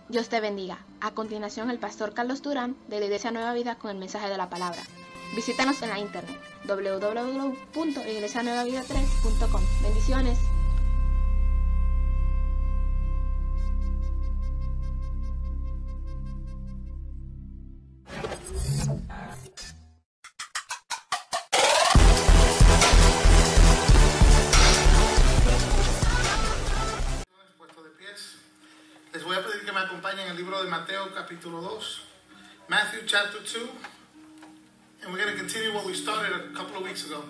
Dios te bendiga. A continuación, el pastor Carlos Durán de la Iglesia Nueva Vida con el mensaje de la palabra. Visítanos en la internet www.iglesianuevavida3.com. Bendiciones. Les voy a pedir que me acompañen al libro de Mateo capítulo 2, Matthew chapter 2, and we're going to continue what we started a couple of weeks ago.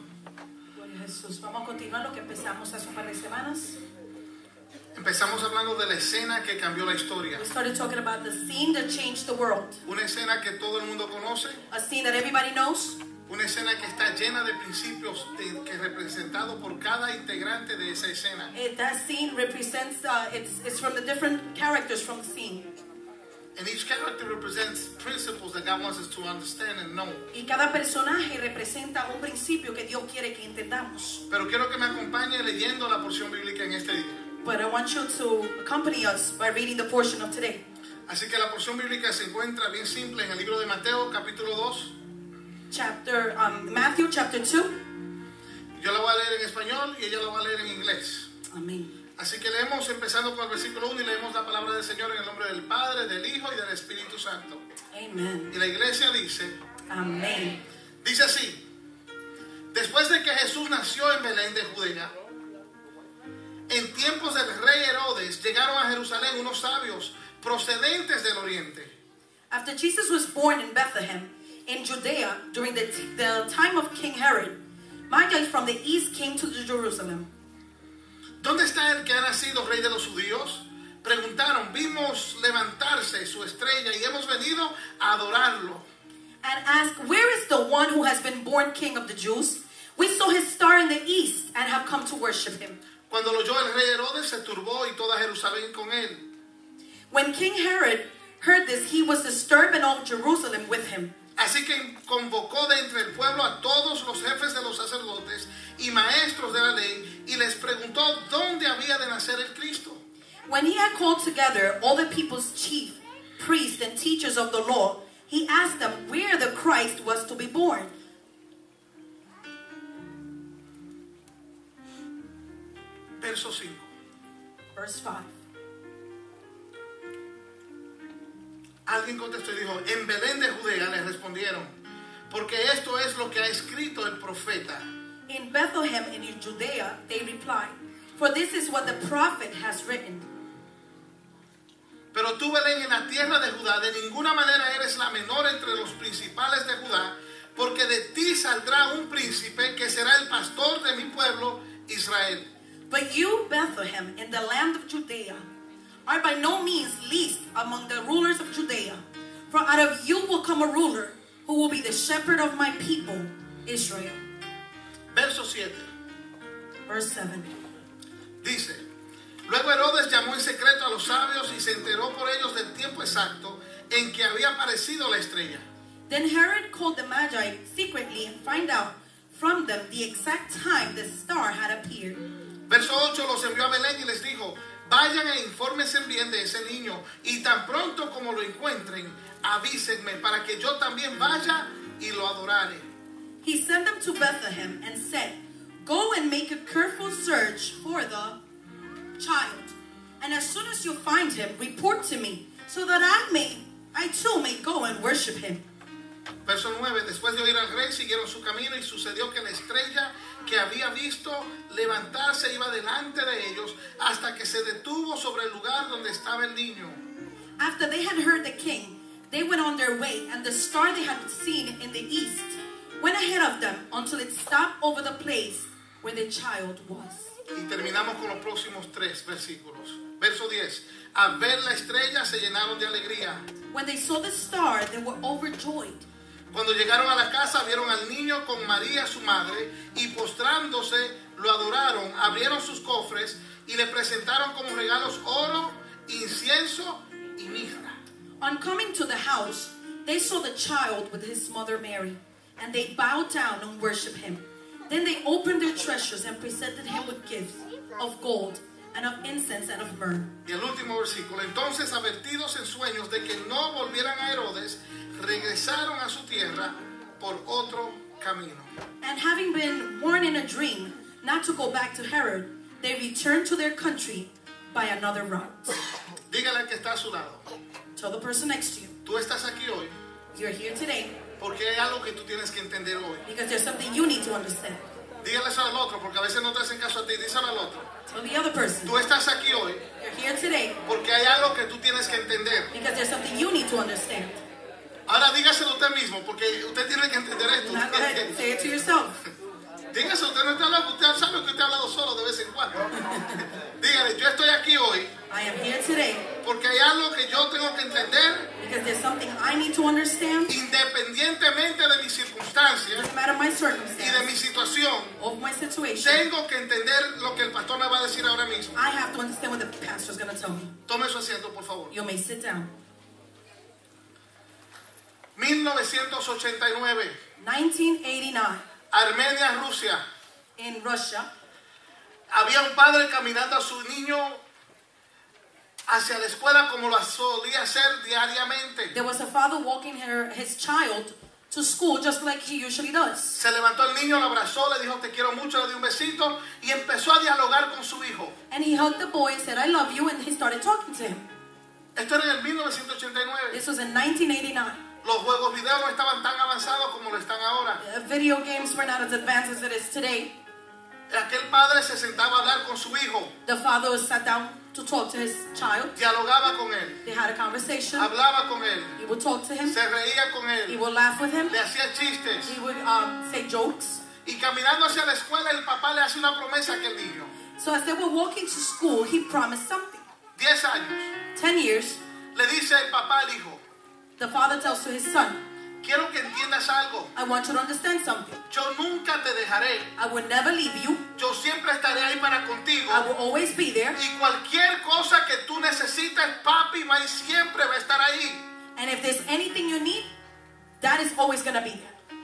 Gloria a Jesús. Vamos a continuar lo que empezamos hace un par de semanas. Empezamos hablando de la escena que cambió la historia. We started talking about the scene that changed the world. Una escena que todo el mundo conoce, A scene that everybody knows. una escena que está llena de principios que es representado por cada integrante de esa escena. That scene represents, it's from the different characters from the scene. And each character represents principles that God wants us to understand and know. Y cada personaje representa un principio que Dios quiere que entendamos. Pero quiero que me acompañe leyendo la porción bíblica en este día. But I want you to accompany us by reading the portion of today. Así que la porción bíblica se encuentra bien simple en el libro de Mateo capítulo 2. Matthew chapter 2. Yo la voy a leer en español y ella la va a leer en inglés. Amén. Así que leemos empezando con el versículo 1 y leemos la palabra del Señor en el nombre del Padre, del Hijo y del Espíritu Santo. Amen. Y la iglesia dice, Amén. dice así: después de que Jesús nació en Belén de Judea, en tiempos del rey Herodes, llegaron a Jerusalén unos sabios procedentes del oriente. After Jesus was born in Bethlehem, in Judea, during the time of King Herod, Magi from the east came to Jerusalem. ¿Dónde está el que ha nacido rey de los judíos? Preguntaron. Vimos levantarse su estrella y hemos venido a adorarlo. And asked, where is the one who has been born King of the Jews? We saw his star in the east and have come to worship him. Cuando lo oyó el rey Herodes se turbó y toda Jerusalén con él. When King Herod heard this, he was disturbed and all Jerusalem with him. Así que convocó de entre el pueblo a todos los jefes de los sacerdotes y maestros de la ley y les preguntó dónde había de nacer el Cristo. When he had called together all the people's chief priests and teachers of the law, he asked them where the Christ was to be born. Verso 5. Verse 5. Alguien contestó y dijo, en Belén de Judea, les respondieron, porque esto es lo que ha escrito el profeta. In Bethlehem and in Judea, they replied, for this is what the prophet has written. Pero tú, Belén, en la tierra de Judá, de ninguna manera eres la menor entre los principales de Judá, porque de ti saldrá un príncipe que será el pastor de mi pueblo, Israel. But you, Bethlehem, in the land of Judea, are by no means least among the rulers of Judea. For out of you will come a ruler who will be the shepherd of my people, Israel. Verso 7. Verse 7. Dice, luego Herodes llamó en secreto a los sabios y se enteró por ellos del tiempo exacto en que había aparecido la estrella. Then Herod called the Magi secretly and found out from them the exact time the star had appeared. Verso 8, los envió a Belén y les dijo, vayan e infórmense bien de ese niño y tan pronto como lo encuentren, avísenme para que yo también vaya y lo adorare. He sent them to Bethlehem and said, go and make a careful search for the child. And as soon as you find him, report to me, so that I too may go and worship him. Verso 9, después de oír al rey, siguieron su camino y sucedió que la estrella que había visto levantarse iba delante de ellos hasta que se detuvo sobre el lugar donde estaba el niño. After they had heard the king, they went on their way, and the star they had seen in the east went ahead of them until it stopped over the place where the child was. Y terminamos con los próximos 3 versículos. Verso 10, al ver la estrella se llenaron de alegría. When they saw the star, they were overjoyed. Cuando llegaron a la casa vieron al niño con María su madre y postrándose lo adoraron, abrieron sus cofres y le presentaron como regalos oro, incienso y mirra. On coming to the house, they saw the child with his mother Mary, and they bowed down and worshipped him. Then they opened their treasures and presented him with gifts of gold and of incense and of myrrh. Y el último versículo. Entonces, advertidos en sueños de que no volvieran a Herodes, regresaron a su tierra por otro camino. And having been warned in a dream not to go back to Herod, they returned to their country by another route. Dígale al que está a su lado. Tell the person next to you, Tú estás aquí hoy you're here today porque hay algo que tú tienes que entender hoy. because there's something you need to understand. Dígale eso al otro, porque a veces no te hacen caso a ti. Díselo al otro. Tell the other person, Tú estás aquí hoy you're here today porque hay algo que tú tienes que entender. because there's something you need to understand. Ahora dígaselo usted mismo, porque usted tiene que entender esto. Now go ahead and say it to yourself. Dígase, usted no está hablando, usted sabe que usted ha hablado solo de vez en cuando. Dígale, yo estoy aquí hoy I am here today porque hay algo que yo tengo que entender because there's something I need to understand, independientemente de mis circunstancias no matter my y de circumstance, mi situación. of my situation. Tengo que entender lo que el pastor me va a decir ahora mismo. I have to understand what the pastor is going to tell me. Tome su asiento, por favor. You may sit down. 1989, 1989, Armenia, Rusia. in Russia, Había un padre caminando a su niño hacia la escuela como lo solía hacer diariamente. there was a father walking his child to school just like he usually does. Se levantó el niño, lo abrazó, le dijo te quiero mucho, le dio un besito y empezó a dialogar con su hijo. And he hugged the boy and said, I love you, and he started talking to him. Esto era en el 1989. This was in 1989. Los juegos video no estaban tan avanzados como lo están ahora. Video games were not as advanced as it is today. Aquel padre se sentaba a hablar con su hijo, The father sat down to talk to his child. dialogaba con él, They had a conversation. hablaba con él, He would talk to him. se reía con He él, would laugh with him. le hacía chistes. He would say jokes. Y caminando hacia la escuela, el papá le hace una promesa a aquel niño. So as they were walking to school, he promised something. 10 años. 10 years, Le dice el papá al hijo, the father tells to his son, quiero que entiendas algo. I want you to understand something. Yo nunca te dejaré. I will never leave you. Yo siempre estaré ahí para contigo. I will always be there. Y cualquier cosa que tú necesites, papi, siempre va a estar ahí. And if there's anything you need, that is always going to be there.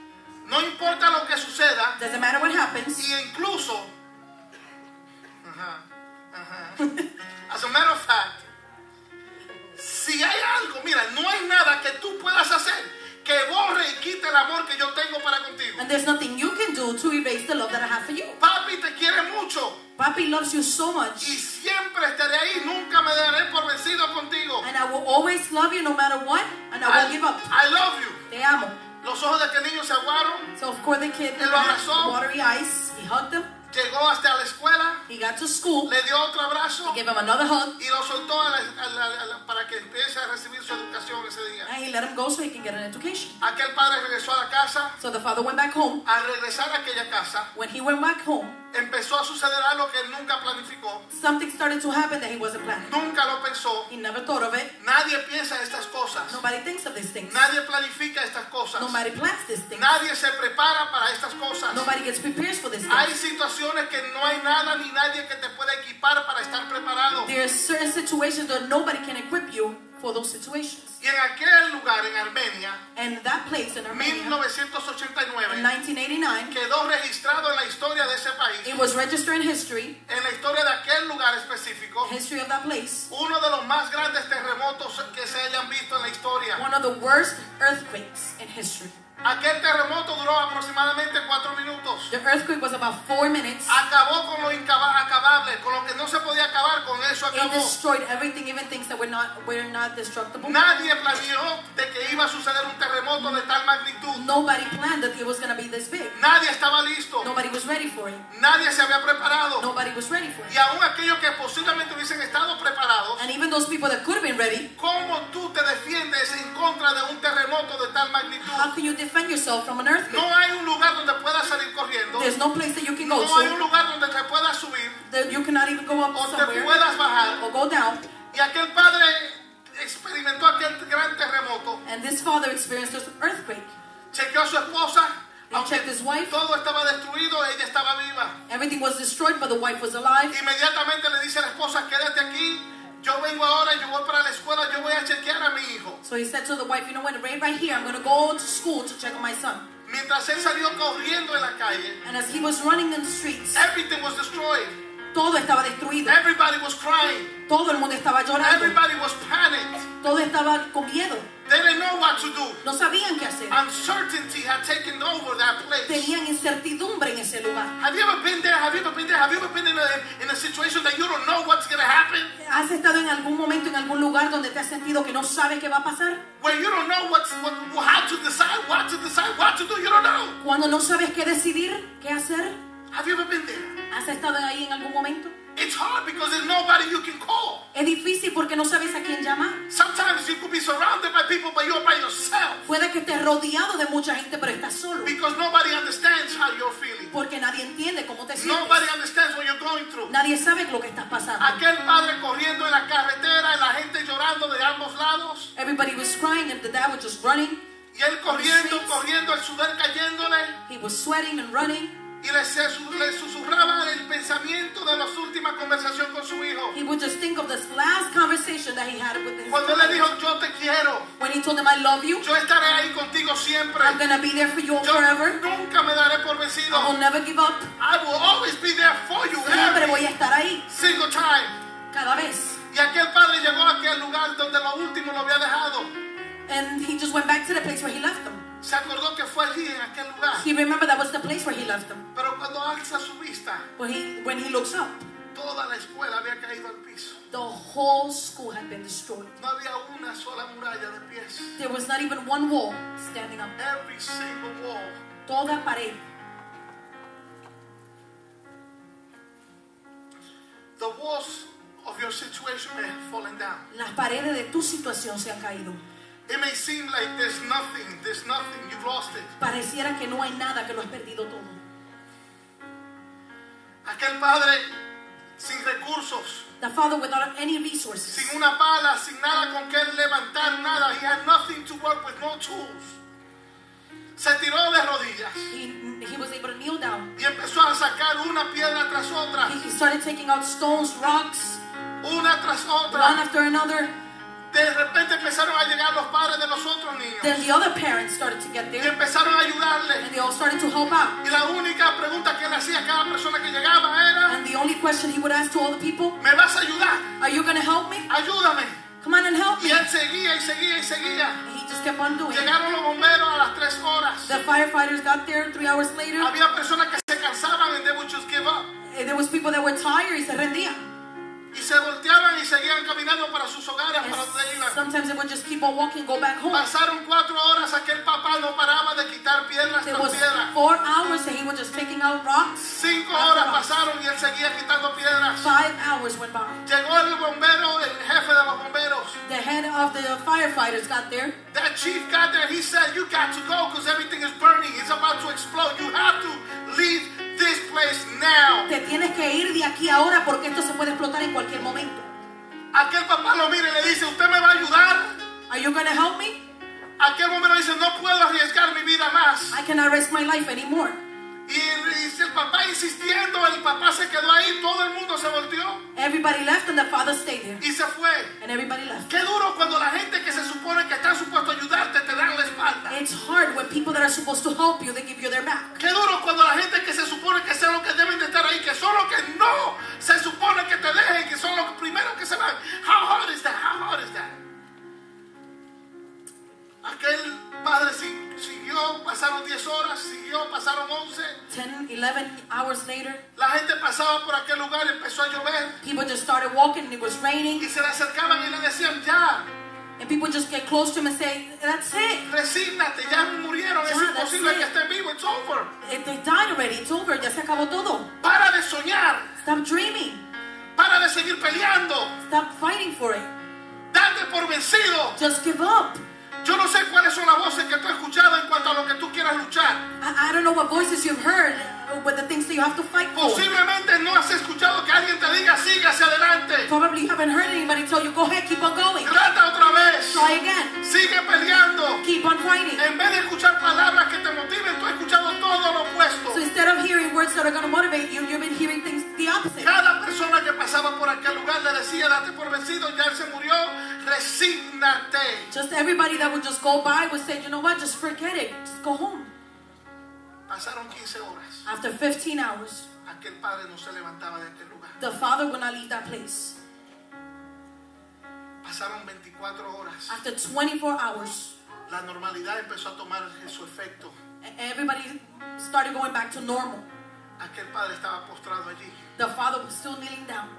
No importa lo que suceda. Doesn't matter what happens. Y incluso, as a matter of fact, si hay algo, mira, no hay nada que tú puedas hacer que borre y quite el amor que yo tengo para contigo. And there's nothing you can do to erase the love that I have for you. Papi te quiere mucho Papi loves you so y much. siempre estaré ahí, nunca me daré por vencido contigo. And I will always love you no matter what. And I won't give up. I love you. Te amo. Los ojos de aquel niño se aguaron, So of course the kid Él lo abrazó. had watery eyes. He hugged him. llegó hasta la escuela, He got to school. le dio otro abrazo He gave him another hug. y lo soltó para que empiece a recibir su educación ese día. And he let him go so he can get an education. Aquel padre regresó a la casa. So the father went back home. Al regresar a aquella casa, When he went back home, empezó a suceder algo que él nunca planificó, something started to happen that he wasn't planning. nunca lo pensó. He never thought of it. Nadie piensa estas cosas, Nobody thinks of these things. nadie planifica estas cosas, Nobody plans these things. nadie se prepara para estas cosas. Nobody gets prepared for this Hay things. situaciones que no hay nada ni nadie que te pueda equipar para estar preparado. There are certain situations that nobody can equip you for those situations. Y en aquel lugar, en Armenia, And that place in Armenia, 1989, in 1989, quedó registrado en la historia de ese país, it was registered in history, en la historia de aquel lugar específico, history of that place, uno de los más grandes terremotos que se hayan visto en la historia. one of the worst earthquakes in history. Aquel terremoto duró aproximadamente 4 minutos. The earthquake was about 4 minutes. Acabó con lo acabable, con lo que no se podía acabar, con eso It acabó. destroyed everything, even things that were not destructible. Nadie planeó de que iba a suceder un terremoto de tal magnitud. Nobody planned that it was going to be this big. Nadie estaba listo. Nobody was ready for it. Nadie se había preparado. Nobody was ready for Y it. aún aquellos que posiblemente hubiesen estado preparados, And even those people that could have been ready, ¿cómo tú te defiendes en contra de un terremoto de tal magnitud? how can you defend yourself from an earthquake? No hay un lugar donde puedas salir corriendo. There's no place that you can go No hay un to. lugar donde te puedas subir That you cannot even go up o te somewhere puedas bajar. or go down. Y aquel padre experimentó aquel gran terremoto. And this father experienced this earthquake. Chequeó a su esposa. He Aunque checked his wife. todo estaba destruido, ella estaba viva. Everything was destroyed, but the wife was alive. Inmediatamente le dice a la esposa, quédate aquí. Yo vengo ahora, yo voy para la escuela, yo voy a chequear a mi hijo. So he said to the wife, you know what, right here, I'm going to go to school to check on my son. Mientras él salió corriendo en la calle, And as he was running in the streets, everything was destroyed. Todo estaba destruido. Everybody was crying. Todo el mundo estaba llorando. Everybody was panicked. Todo estaba con miedo. They didn't know what to do. No sabían qué hacer. Uncertainty had taken over that place. Tenían incertidumbre en ese lugar. Have you ever been there? Have you ever been there? Have you ever been in a situation that you don't know what's going to happen? ¿Has estado en algún momento en algún lugar donde te has sentido que no sabes qué va a pasar? Where you don't know how to decide, what to do. You don't know. Cuando no sabes qué decidir, qué hacer. Have you ever been there? ¿Has estado ahí en algún momento? It's hard because there's nobody you can call. Es difícil porque no sabes a quién llamar. Sometimes you could be surrounded by people, but you're by yourself. Puede que estés rodeado de mucha gente, pero estás solo. Because nobody understands how you're feeling. Porque nadie entiende cómo te sientes. Nobody understands what you're going through. Nadie sabe lo que estás pasando. Aquel padre corriendo en la carretera y la gente llorando de ambos lados. Everybody was crying and the dad was just running. Y él corriendo, el sudor cayéndole. He was sweating and running. Y le susurraba el pensamiento de la última conversación con su hijo. He would just think of this last conversation that he had with his Cuando le dijo, yo te quiero. When he told him, I love you. Yo estaré ahí contigo siempre. I'm going to be there for you Yo forever. nunca me daré por vencido. I will never give up. I will always be there for you Siempre voy every a estar ahí. single time. Cada vez. Y aquel padre llegó a aquel lugar donde lo último lo había dejado. And he just went back to the place where he left them. Se acordó que fue allí en aquel lugar. He remembered that was the place where he left them. Pero cuando alza su vista, When he looks up, toda la escuela había caído al piso. the whole school had been destroyed. No había una sola muralla de pies. There was not even one wall standing up. Every single wall. Toda pared. The walls of your situation may have fallen down. Las paredes de tu situación se han caído. It may seem like there's nothing, you've lost it. Pareciera que no hay nada, que lo has perdido todo. Aquel padre sin recursos, The father without any resources, sin una pala, sin nada con que levantar, nada. He had nothing to work with, no tools. Se tiró de rodillas he was able to kneel down. y empezó a sacar una piedra tras otra, He started taking out stones, rocks, una tras one otra. after another. De repente empezaron a llegar los padres de los otros niños Then the other parents started to get y there, empezaron a ayudarle. and they all started to help out. Y la única pregunta que él hacía a cada persona que llegaba era, And the only question he would ask to all the people, ¿me vas a ayudar? are you going to help me? Ayúdame. Come on and help Y me. él seguía y seguía y seguía. And he just kept on doing it. Llegaron los bomberos a las 3 horas. The firefighters got there 3 hours later. Había personas que se cansaban and they would just give up. There was people that were tired y se rendían. Y se volteaban y seguían caminando para sus hogares, And para donde iban. sometimes they would just keep on walking, go back home. Pasaron 4 horas, aquel papá no paraba de quitar piedras There tras was piedras. 4 hours that he was just taking out rocks. 5 horas pasaron y él seguía quitando piedras. 5 hours went by. Llegó el bombero, el jefe de los bomberos. The head of the firefighters got there. That chief got there, he said, you got to go because everything is burning. It's about to explode. You have to leave this place now. Te tienes que ir de aquí ahora porque esto se puede explotar en cualquier momento. Aquel papá lo mira y le dice, ¿usted me va a ayudar? Are you going to help me? Aquel bombero dice, no puedo arriesgar mi vida más. I cannot risk my life anymore. Y el papá insistiendo, el papá se quedó ahí, todo el mundo se volteó Everybody left and the father stayed there. y se fue. And everybody left. Qué duro cuando la gente que se supone que está supuesto a ayudarte te dan la espalda. It's hard when people that are supposed to help you, they give you their back. Qué duro cuando la gente que se supone que son los que deben de estar ahí, que son los que no se supone que te dejen, que son los primeros que se van. How hard is that? How hard is that? Aquel padre siguió, pasaron 10 horas, siguió, pasaron 11. 10, 11 hours later, La gente pasaba por aquel lugar, empezó a llover people just started walking and it was raining. y se le acercaban y le decían, ya, And people just get close to him and say, that's it. resígnate, ya murieron, es Ya, imposible that's que it. estén vivos, it's over. They died already. It's over. Ya se acabó todo. Para de soñar, Stop dreaming. para de seguir peleando, Stop fighting for it. date por vencido. Just give up. Yo no sé cuáles son las voces que tú has escuchado en cuanto a lo que tú quieras luchar. I don't know what voices you've heard with the things that you have to fight for. Posiblemente no has escuchado que alguien te diga, sigue hacia adelante. Probably you haven't heard anybody tell you, go ahead, keep on going. Trata otra vez. Try again. Sigue peleando. Keep on fighting. En vez de escuchar palabras que te motiven, tú has escuchado todo lo opuesto. So instead of hearing words that are going to motivate you, you've been hearing things the opposite. Cada persona que pasaba por aquel lugar le decía, date por vencido, ya él se murió, resígnate. Just everybody that would just go by would say, you know what, just forget it. Just go home. Pasaron 15 horas. After 15 hours, aquel padre no se levantaba de aquel lugar. The father would not leave that place. Pasaron 24 horas. After 24 hours, La normalidad empezó a tomar su efecto. everybody started going back to normal. Aquel padre estaba postrado allí The father was still kneeling down.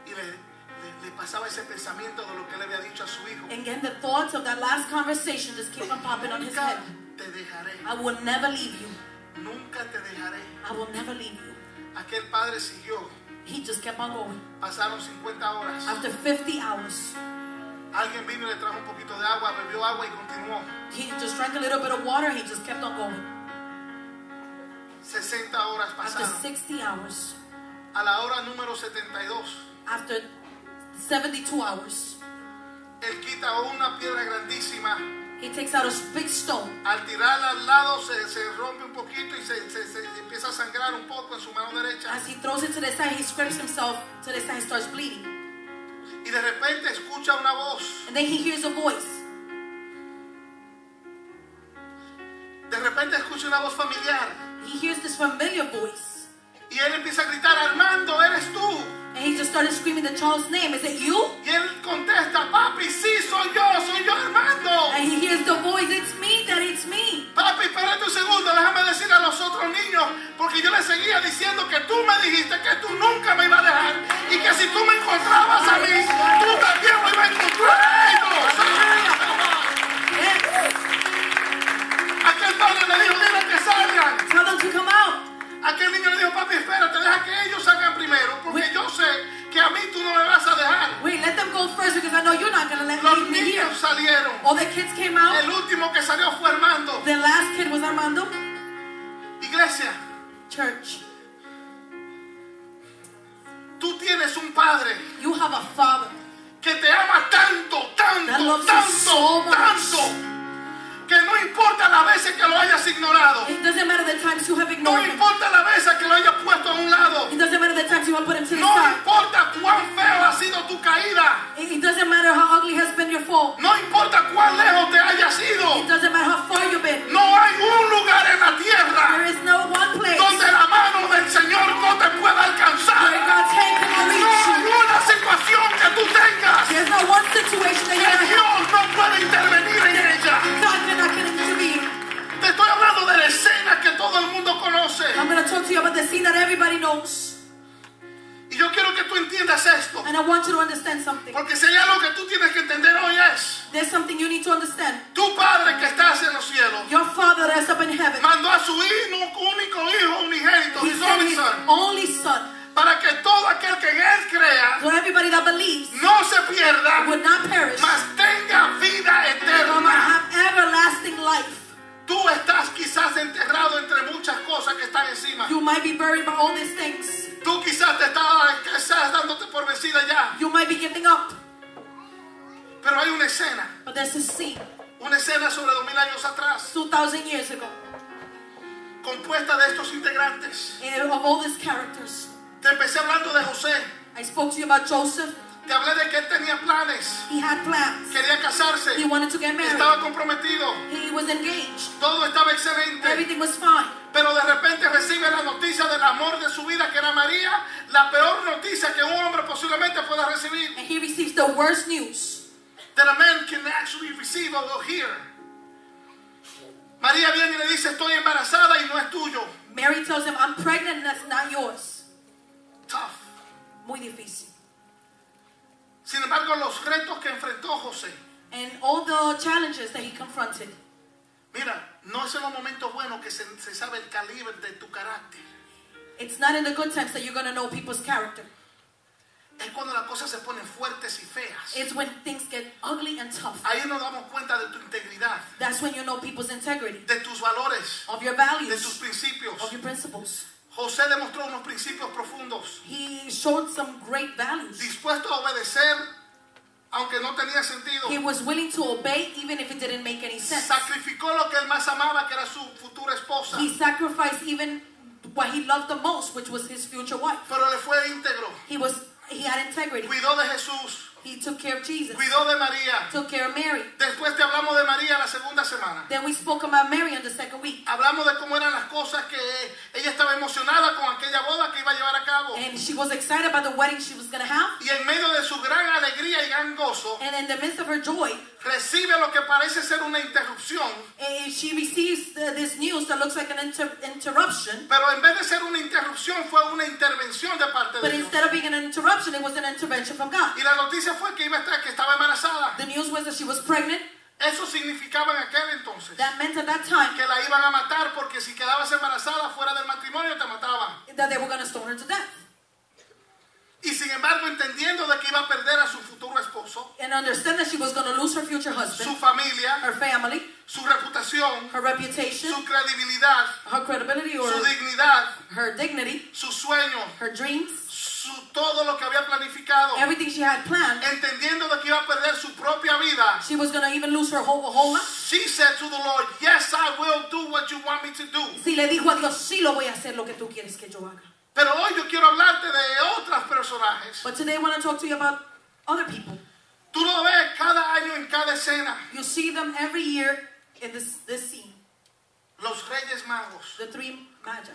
y le pasaba ese pensamiento de lo que él había dicho a su hijo. And again, the thoughts of that last conversation just kept on popping on his Nunca head. te dejaré. I will never leave you. Nunca te dejaré. I will never leave you. Aquel padre siguió. He just kept on going. Pasaron 50 horas. After 50 hours, Alguien vino y le trajo un poquito de agua, bebió agua y continuó. he just drank a little bit of water. He just kept on going. 60 horas After pasaron. 60 hours, A la hora número 72, after 72 hours, él quita una piedra grandísima. he takes out a big stone. Al tirarla al lado se rompe un poquito y se empieza a sangrar un poco en su mano derecha. As he throws it to the side, he scrapes himself to the side. He starts bleeding. Y de repente escucha una voz. And then he hears a voice. De repente escucha una voz familiar. He hears this familiar voice. Y él empieza a gritar: Armando, ¿eres tú? And he just started screaming the child's name. Is it you? Y él contesta: Papi, sí, soy yo Armando. And he hears the voice. It's me, Daddy, it's me. Papi, espérate un segundo, déjame decir a los otros niños, porque yo les seguía diciendo que tú me dijiste que tú nunca me ibas a dejar y que si tú me encontrabas a mí, tú también me ibas a encontrar a ellos. Yes. Aquel padre le dijo: dile que salgan. Tell them to come out. Aquel niño le dijo: papi, espérate, deja que ellos salgan primero, porque yo sé que a mí tú no me vas a dejar. Wait, let them go first because I know you're not going to let Los me here. niños salieron. All the kids came out. El último que salió fue Armando. The last kid was Armando. Iglesia, Church, tú tienes un padre you have a father que te ama tanto, that tanto, loves you so tanto, much. tanto, que no importa las veces que lo hayas ignorado, It doesn't matter the times you have no ignored him. importa las veces que lo hayas puesto a un lado, It doesn't matter the times you have put him to the no side. importa cuán feo ha sido tu caída, It doesn't matter how ugly has been your fall. no importa cuán lejos te hayas It ido, doesn't matter how far you've been. no hay un lugar en la tierra There is no one place donde la mano del Señor no te pueda where alcanzar. God's hand No can reach hay you. una situación que tú tengas There's no one situation that que you're not Dios no pueda intervenir en ella. God cannot get intervene. Te estoy hablando de la escena que todo el mundo conoce. I'm going to talk to you about the scene that everybody knows. Y yo quiero que tú entiendas esto. And I want you to understand something. Porque si hay algo que tú tienes que entender hoy es: There's something you need to understand. tu Padre que estás en los cielos Your Father that's up in heaven, mandó a su único hijo unigénito, He his sent only His son, only Son. para que todo aquel que en él crea So everybody that believes no se pierda, would not perish, mas tenga vida but might eterna. have everlasting life. Tú estás quizás enterrado entre muchas cosas que están encima. You might be buried by all these things. Tú quizás estás dándote por vencida ya. You might be giving up. Pero hay una escena But there's a scene sobre 2000 años atrás, 2,000 years ago compuesta de estos integrantes. of all these characters. Te empecé hablando de José. I spoke to you about Joseph. Te hablé de que él tenía planes. He had plans. Quería casarse. He wanted to get married. Estaba comprometido. He was engaged. Todo estaba excelente. Everything was fine. Pero de repente recibe la noticia del amor de su vida, que era María. La peor noticia que un hombre posiblemente pueda recibir. And he receives the worst news That a man can actually receive or hear. María viene y le dice: estoy embarazada y no es tuyo. Mary tells him, I'm pregnant and that's not yours. Tough. Muy difícil. Sin embargo, los retos que enfrentó José. And all the challenges that he confronted. Mira, no es en los momentos buenos que se sabe el calibre de tu carácter. It's not in the good times that you're going to know people's character. Es cuando las cosas se ponen fuertes y feas. It's when things get ugly and tough. Ahí nos damos cuenta de tu integridad, That's when you know people's integrity, de tus valores, of your de tus values, principios. of your principles. José demostró unos principios profundos, He showed some great values. dispuesto a obedecer aunque no tenía sentido. He was willing to obey even if it didn't make any sense. Sacrificó lo que él más amaba, que era su futura esposa, He sacrificed even what he loved the most, which was his future wife. pero le fue íntegro. He had integrity. Cuidó de Jesús, He took care of Jesus. Cuidó de María. Took care of Mary. Después te hablamos de María la segunda semana. Then we spoke about Mary on the second week. Hablamos de cómo eran las cosas que ella estaba emocionada con aquella boda que iba a llevar a cabo. And she was excited about the wedding she was going to have. Y en medio de su gran alegría y gran gozo, And in the midst of her joy, recibe lo que parece ser una interrupción. she receives this news that looks like an interruption. Pero en vez de ser una interrupción, fue una intervención de parte de But Dios. instead of being an interruption, it was an intervention from God. Y la noticia fue que estaba embarazada. The news was that she was pregnant. Eso significaba en aquel entonces That meant at that time que la iban a matar, porque si quedabas embarazada fuera del matrimonio te mataban. that they were going to stone her to death. Y sin embargo, entendiendo de que iba a perder a su futuro esposo, And understand that she was going to lose her future su husband, familia, her family, su reputación, her reputation, su credibilidad, her credibility or su dignidad, her dignity, sus sueños, her dreams, todo lo que había planificado, everything she had planned. entendiendo de que iba a perder su propia vida. She was going to even lose her whole life. She said to the Lord, yes, I will do what you want me to do. Si le dijo a Dios, sí lo voy a hacer lo que tú quieres que yo haga. Pero hoy yo quiero hablarte de otros personajes. But today I want to talk to you about other people. Tú lo ves cada año en cada escena. You see them every year in this scene. Los Reyes Magos. The three magi.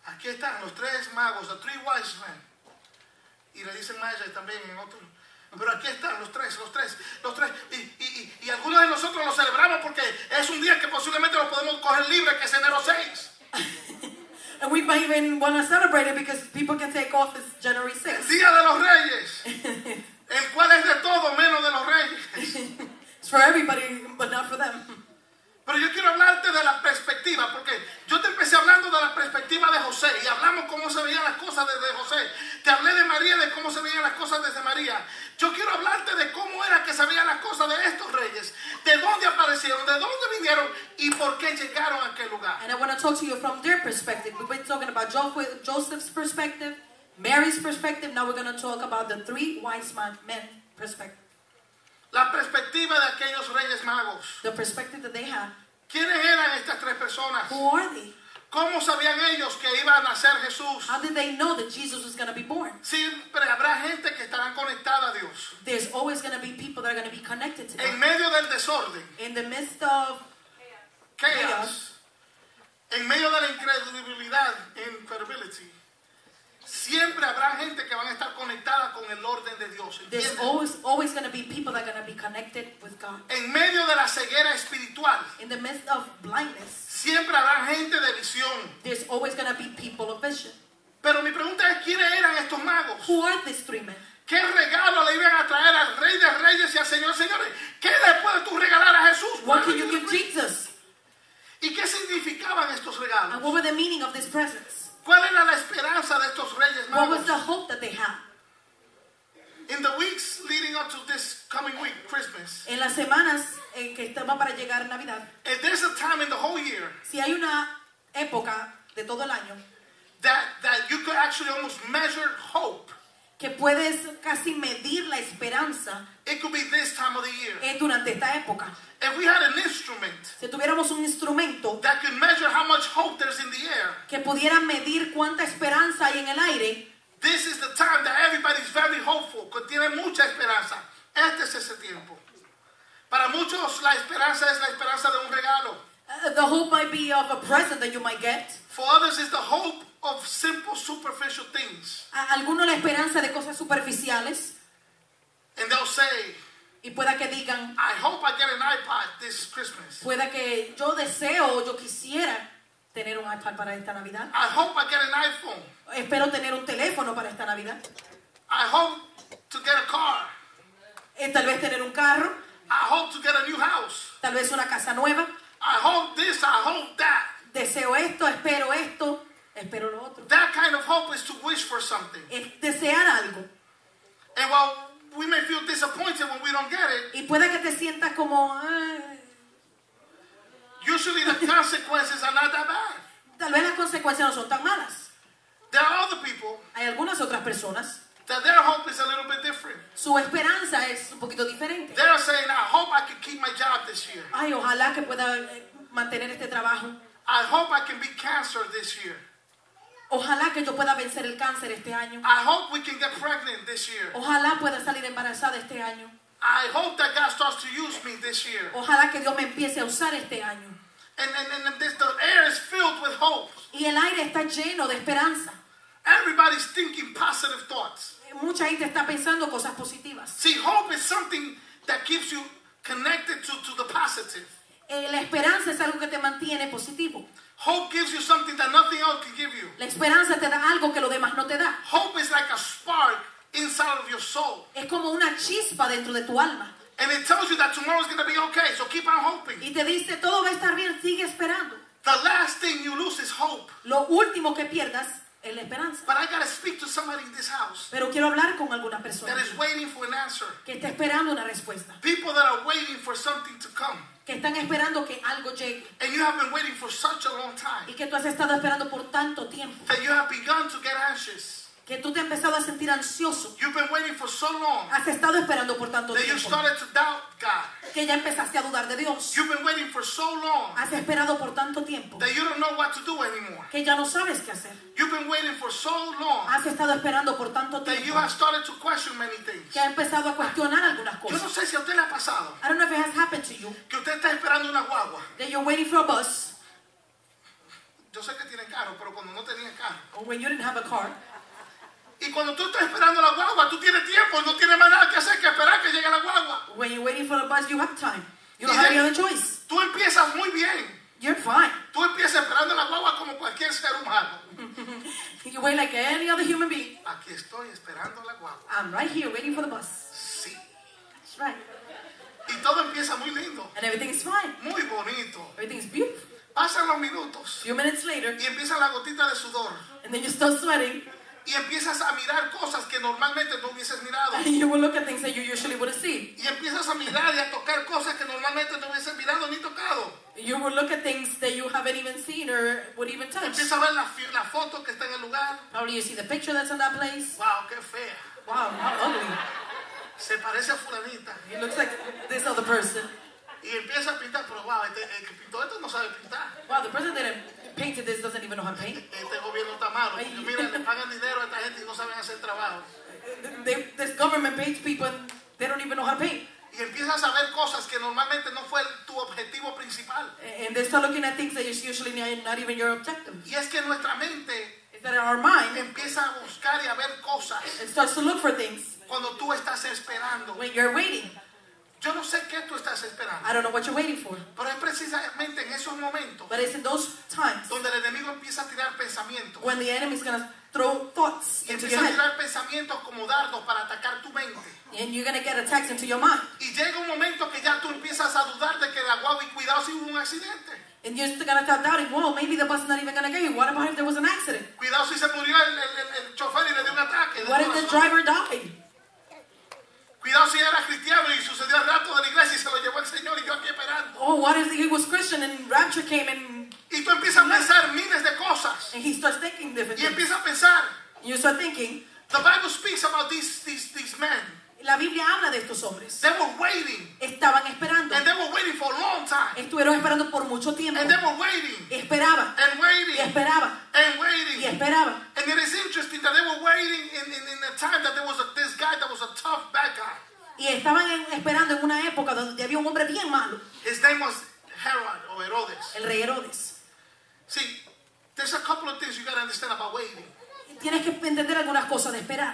Aquí están los tres magos, the three wise men. Y le dicen magi también en otro. Pero aquí están los tres. Y algunos de nosotros los celebramos porque es un día que posiblemente lo podemos coger libre, que es enero 6. And we might even want to celebrate it because people can take off this January 6th. Día de los Reyes. El cual es de todo menos de los Reyes. It's for everybody, but not for them. Pero yo quiero hablarte de la perspectiva, porque yo te empecé hablando de la perspectiva de José y hablamos cómo se veían las cosas desde José. Te hablé de María, de cómo se veían las cosas desde María. Yo quiero hablarte de cómo era que se veían las cosas de estos reyes, de dónde aparecieron, de dónde vinieron y por qué llegaron a aquel lugar. And I want to talk to you from their perspective. We've been talking about Joseph's perspective, Mary's perspective. Now we're going to talk about the three wise men perspective. La perspectiva de aquellos reyes magos. The perspective that they had. ¿Quiénes eran estas tres personas? Who are they? ¿Cómo sabían ellos que iba a nacer Jesús? How did they know that Jesus was going to be born? Siempre habrá gente que estará conectada a Dios. There's always going to be people that are going to be connected to En God. medio del desorden, In the midst of chaos, en medio de la incredulidad, incredibility, siempre habrá gente que van a estar conectada con el orden de Dios. there's ¿Entiendes? always going to be people that are going to be connected with God. En medio de la ceguera espiritual, In the midst of blindness, siempre habrá gente de visión. there's always going to be people of vision. Pero mi pregunta es, ¿quiénes eran estos magos? Who are these three men? ¿Qué regalo le iban a traer al Rey de Reyes y al Señor de Señores? ¿Qué le puedes tú regalar a Jesús? What can you give Jesus? ¿Y qué significaban estos regalos? And what were the meaning of these presents? ¿Cuál era la esperanza de estos Reyes What was Magos? the hope that they had? In the weeks leading up to this coming week, Christmas, En las semanas en que estamos para llegar a Navidad, if there's a time in the whole year si hay una época de todo el año that you could actually almost measure hope, que puedes casi medir la esperanza, it could be this time of the year. es durante esta época. If we had an instrument Si tuviéramos un instrumento that could measure how much hope there's in the air, que pudiera medir cuánta esperanza hay en el aire, this is the time that everybody's very hopeful, que tiene mucha esperanza. Este es ese tiempo. Para muchos la esperanza es la esperanza de un regalo. the hope might be of a present that you might get. For others it's the hope of simple superficial things. A algunos la esperanza de cosas superficiales And they'll say, y pueda que digan, I hope I get an iPod this Christmas. pueda que yo deseo, yo quisiera tener un iPad para esta Navidad. I hope I get an iPhone. Espero tener un teléfono para esta Navidad. I hope to get a car. Tal vez tener un carro, I hope to get a new house. tal vez una casa nueva. I hope this, I hope that. Deseo esto, espero lo otro. That kind of hope is to wish for something. Es desear algo. And while we may feel disappointed when we don't get it, Y pueda que te sientas como, usually the consequences are not that bad. tal vez las consecuencias no son tan malas. There are other people Hay algunas otras personas, that their hope is a little bit different. su esperanza es un poquito diferente. They're saying, I hope I can keep my job this year. Ay, ojalá que pueda mantener este trabajo. I hope I can beat cancer this year. Ojalá que yo pueda vencer el cáncer este año. I hope we can get pregnant this year. Ojalá pueda salir embarazada este año. I hope that God starts to use me this year. Ojalá que Dios me empiece a usar este año. And the air is filled with hope. Y el aire está lleno de esperanza. Everybody's thinking positive thoughts. Mucha gente está pensando cosas positivas. See, hope is something that keeps you connected to the positive. La esperanza es algo que te mantiene positivo. Hope gives you something that nothing else can give you. La esperanza te da algo que lo demás no te da. Hope is like a spark inside of your soul. Es como una chispa dentro de tu alma. And it tells you that tomorrow's going to be okay, so keep on hoping. Y te dice, todo va a estar bien, sigue esperando. The last thing you lose is hope. Lo último que pierdas es la esperanza. But I got to speak to somebody in this house Pero quiero hablar con alguna persona that is waiting for an answer. que está esperando una respuesta. People that are waiting for something to come. Que están esperando que algo llegue. And you have been waiting for such a long time Y que tú has estado esperando por tanto tiempo. that you have begun to get anxious. Que tú te has empezado a sentir ansioso. You've been waiting for so long Has estado esperando por tanto that you tiempo. started to doubt God. Que ya empezaste a dudar de Dios. You've been waiting for so long Has esperado por tanto tiempo. that you don't know what to do anymore. Que ya no sabes qué hacer. You've been waiting for so long Has estado esperando por tanto that you tiempo. have started to question many things. Que has empezado a cuestionar algunas Yo no cosas. sé si a usted le ha pasado I don't know if it has happened to you. que usted está esperando una guagua. That you're waiting for a bus. Yo sé que tienen carro, pero cuando no tenían carro. Or when you didn't have a car. Y cuando tú estás esperando la guagua, tú tienes tiempo y no tienes más nada que hacer que esperar que llegue la guagua. When you're waiting for the bus, you have time. You don't have any other choice. Tú empiezas muy bien. You're fine. Tú empiezas esperando la guagua como cualquier ser humano. You wait like any other human being. Aquí estoy esperando la guagua. I'm right here waiting for the bus. Sí. That's right. Y todo empieza muy lindo, And everything is fine. muy bonito. Everything is beautiful. Pasan los minutos A few minutes later, y empieza la gotita de sudor. and then you start sweating. Y empiezas a mirar cosas que normalmente no hubieses mirado. And you will look at things that you usually wouldn't see. Y empiezas a mirar y a tocar cosas que normalmente no hubieses mirado ni tocado. You will look at things that you haven't even seen or would even touch. Empiezas a ver la foto que está en el lugar. Probably you see the picture that's in that place. Wow, qué fea. Wow, how ugly. Se parece a fulanita. It looks like this other person. Y empieza a pintar, pero wow, el que pintó esto no sabe pintar. Wow, the person that painted this doesn't even know how to paint. Este gobierno está malo. Porque mira, le pagan dinero a esta gente y no saben hacer trabajo. This government pays people and they don't even know how to paint. Y empiezas a ver cosas que normalmente no fue tu objetivo principal. And they start looking at things that is usually not even your objective. Y es que nuestra mente Is that our mind empieza a buscar y a ver cosas it starts to look for things cuando tú estás esperando. when you're waiting. Yo no sé qué tú estás esperando, I don't know what you're waiting for. pero es precisamente en esos momentos But it's in those times donde el enemigo empieza a tirar pensamientos. when the enemy is going to throw thoughts Y into empieza your a head. tirar pensamientos como dardos para atacar tu mente. And you're going to get attacks into your mind. Y llega un momento que ya tú empiezas a dudar de que la guagua, y cuidado si hubo un accidente. And you're going to start doubting, whoa, maybe the bus is not even going to get you. What about if there was an accident? Cuidado si se murió el chofer y le dio un ataque. What if the driver died? Cuidado si era cristiano y sucedió el rapto de la iglesia y se lo llevó el Señor y yo aquí esperando. Oh, what if he was Christian and rapture came and Y tú empiezas a pensar miles de cosas. he starts thinking different Y things? empiezas a pensar. You start thinking, The Bible speaks about these men. la Biblia habla de estos hombres. They were waiting. Estaban esperando. And they were waiting for a long time. Estuvieron esperando por mucho tiempo. And they were waiting. Esperaban. And Y waiting. esperaban. And Y waiting. esperaban. And it is interesting that they were waiting in a time that there was this guy that was a tough bad guy. Y estaban esperando en una época donde había un hombre bien malo. His name was Herod or Herodes. El rey Herodes. See, there's a couple of things you got to understand about waiting. Y tienes que entender algunas cosas de esperar.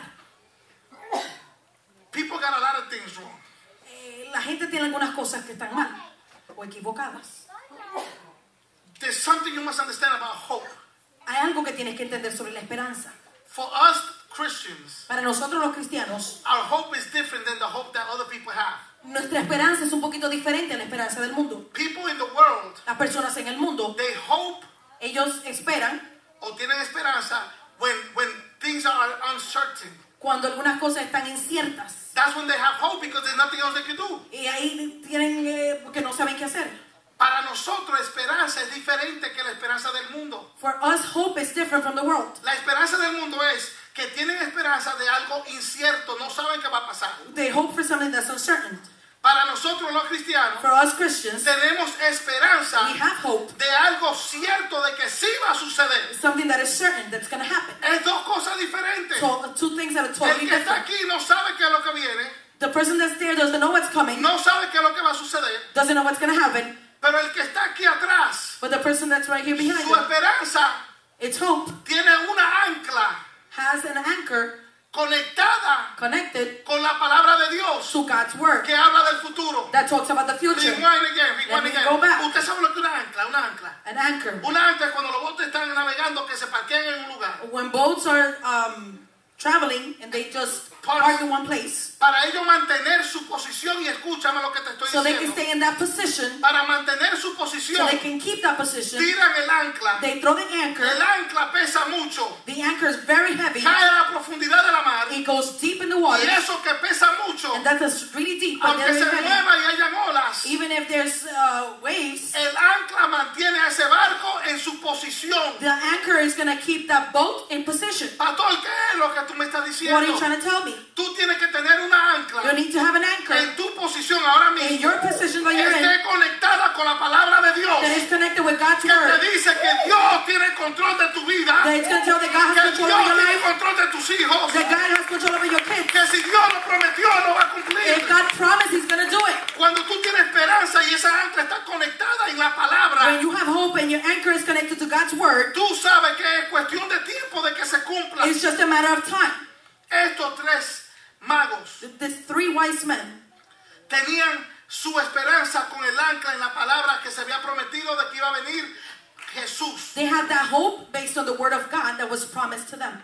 People got a lot of things wrong. La gente tiene algunas cosas que están mal o equivocadas. There's something you must understand about hope. Hay algo que tienes que entender sobre la esperanza. For us Christians, Para nosotros los cristianos, our hope is different than the hope that other people have. nuestra esperanza es un poquito diferente a la esperanza del mundo. People in the world, Las personas en el mundo, they hope ellos esperan o tienen esperanza when things are uncertain. cuando algunas cosas están inciertas. That's when they have hope because there's nothing else they can do. Y ahí tienen porque no saben qué hacer. Para nosotros esperanza es diferente que la esperanza del mundo. For us, hope is different from the world. La esperanza del mundo es que tienen esperanza de algo incierto, no saben qué va a pasar. They hope for something that's uncertain. Para nosotros los cristianos For us Christians, tenemos esperanza we have hope. de algo cierto de que sí va a suceder. Something that is certain that's going to happen. Es dos cosas diferentes. So, two things that are El totally que está different. aquí no sabe qué es lo que viene, The person that's there doesn't know what's coming, no sabe qué es lo que va a suceder, doesn't know what's going to happen, pero el que está aquí atrás, but the person that's right here behind su them, esperanza its hope tiene una ancla has an anchor conectada connected con la palabra de Dios to God's word que habla del futuro. that talks about the future. Rewind again, Let rewind me again. go back. Usted sabe lo que es una ancla, una ancla. An anchor. Una ancla es cuando los botes están navegando que se parquean en un lugar. When boats are traveling and they just park in one place, Para ellos mantener su posición, y escúchame lo que te estoy so they can diciendo. stay in that position, Para mantener su so posición, they can keep that position. tiran el ancla. They throw the anchor. El ancla pesa mucho. The anchor is very heavy. Cae a la profundidad de la mar. It goes deep in the Y water, eso que pesa mucho, and that's really deep. But aunque se very heavy. mueva y hayan olas, Even if there's waves, el ancla mantiene a ese barco en su posición. the anchor is going to keep that boat in position. Pastor, ¿qué es lo que tú me estás What are diciendo? you trying to tell me? Tú tienes que tener una ancla You need to have an anchor en tu posición ahora in mismo, your position that que you're in esté conectada con la palabra de Dios, that is connected with God's que te word. dice que Dios tiene control de tu vida, That it's going to tell that God que has Dios control over your tiene life, control de tus hijos, that God has control over your kids. que si Dios lo prometió lo va a If cumplir. God promised, He's going to do it. Cuando tú tienes esperanza y esa ancla está conectada en la palabra, When you have hope and your anchor is connected to God's word, tú sabes que es cuestión de tiempo de que se cumpla. it's just a matter of time. Estos tres magos These three wise men, tenían su esperanza con el ancla en la palabra que se había prometido de que iba a venir Jesús. they had that hope based on the word of God that was promised to them.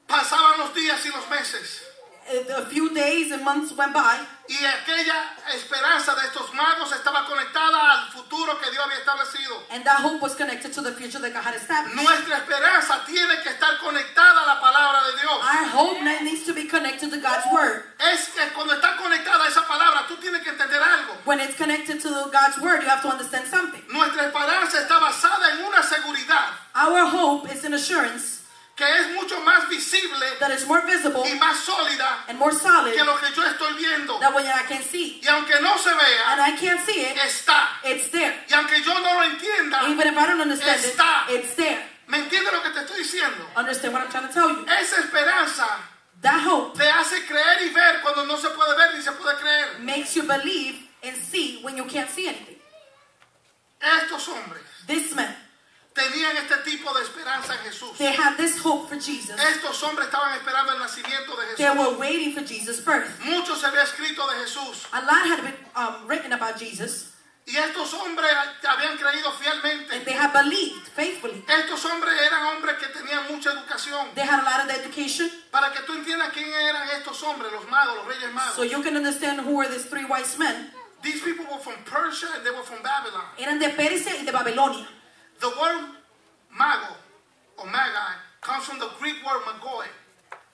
Pasaban los días y los meses, A few days and months went by, y aquella esperanza de estos magos estaba conectada al futuro que Dios había establecido. and that hope was connected to the future that God had established. Nuestra esperanza tiene que estar conectada a la palabra de Dios. Our hope now needs to be connected to God's word. Es que cuando está conectada a esa palabra, tú tienes que entender algo. When it's connected to God's word, you have to understand something. Nuestra esperanza está basada en una seguridad Our hope is an assurance que es mucho más visible that is more visible y más sólida and more solid que lo que yo estoy viendo. than what I can see. Y aunque no se And vea, I can't see it, está. it's there. Y aunque yo no lo entienda, Even if I don't understand it, Está. it's there. ¿me entiendes lo que te estoy diciendo? Understand what I'm trying to tell you? Esa esperanza That hope te hace creer y ver cuando no se puede ver ni se puede creer. makes you believe and see when you can't see anything. Estos hombres This man, tenían este tipo de esperanza en Jesús. they had this hope for Jesus. Estos hombres estaban esperando el nacimiento de They Jesús. were waiting for Jesus' birth. Mucho se había escrito de Jesús. A lot had been written about Jesus, Y estos hombres habían creído and fielmente. they had believed faithfully. Estos hombres eran hombres que tenían mucha educación. They had a lot of education, Para que tú entiendas quién eran estos hombres, los magos, los reyes magos. so you can understand who were these three wise men. These people were from Persia and they were from Babylon. Eran de Persia y de Babilonia. The word mago or magi comes from the Greek word magoi,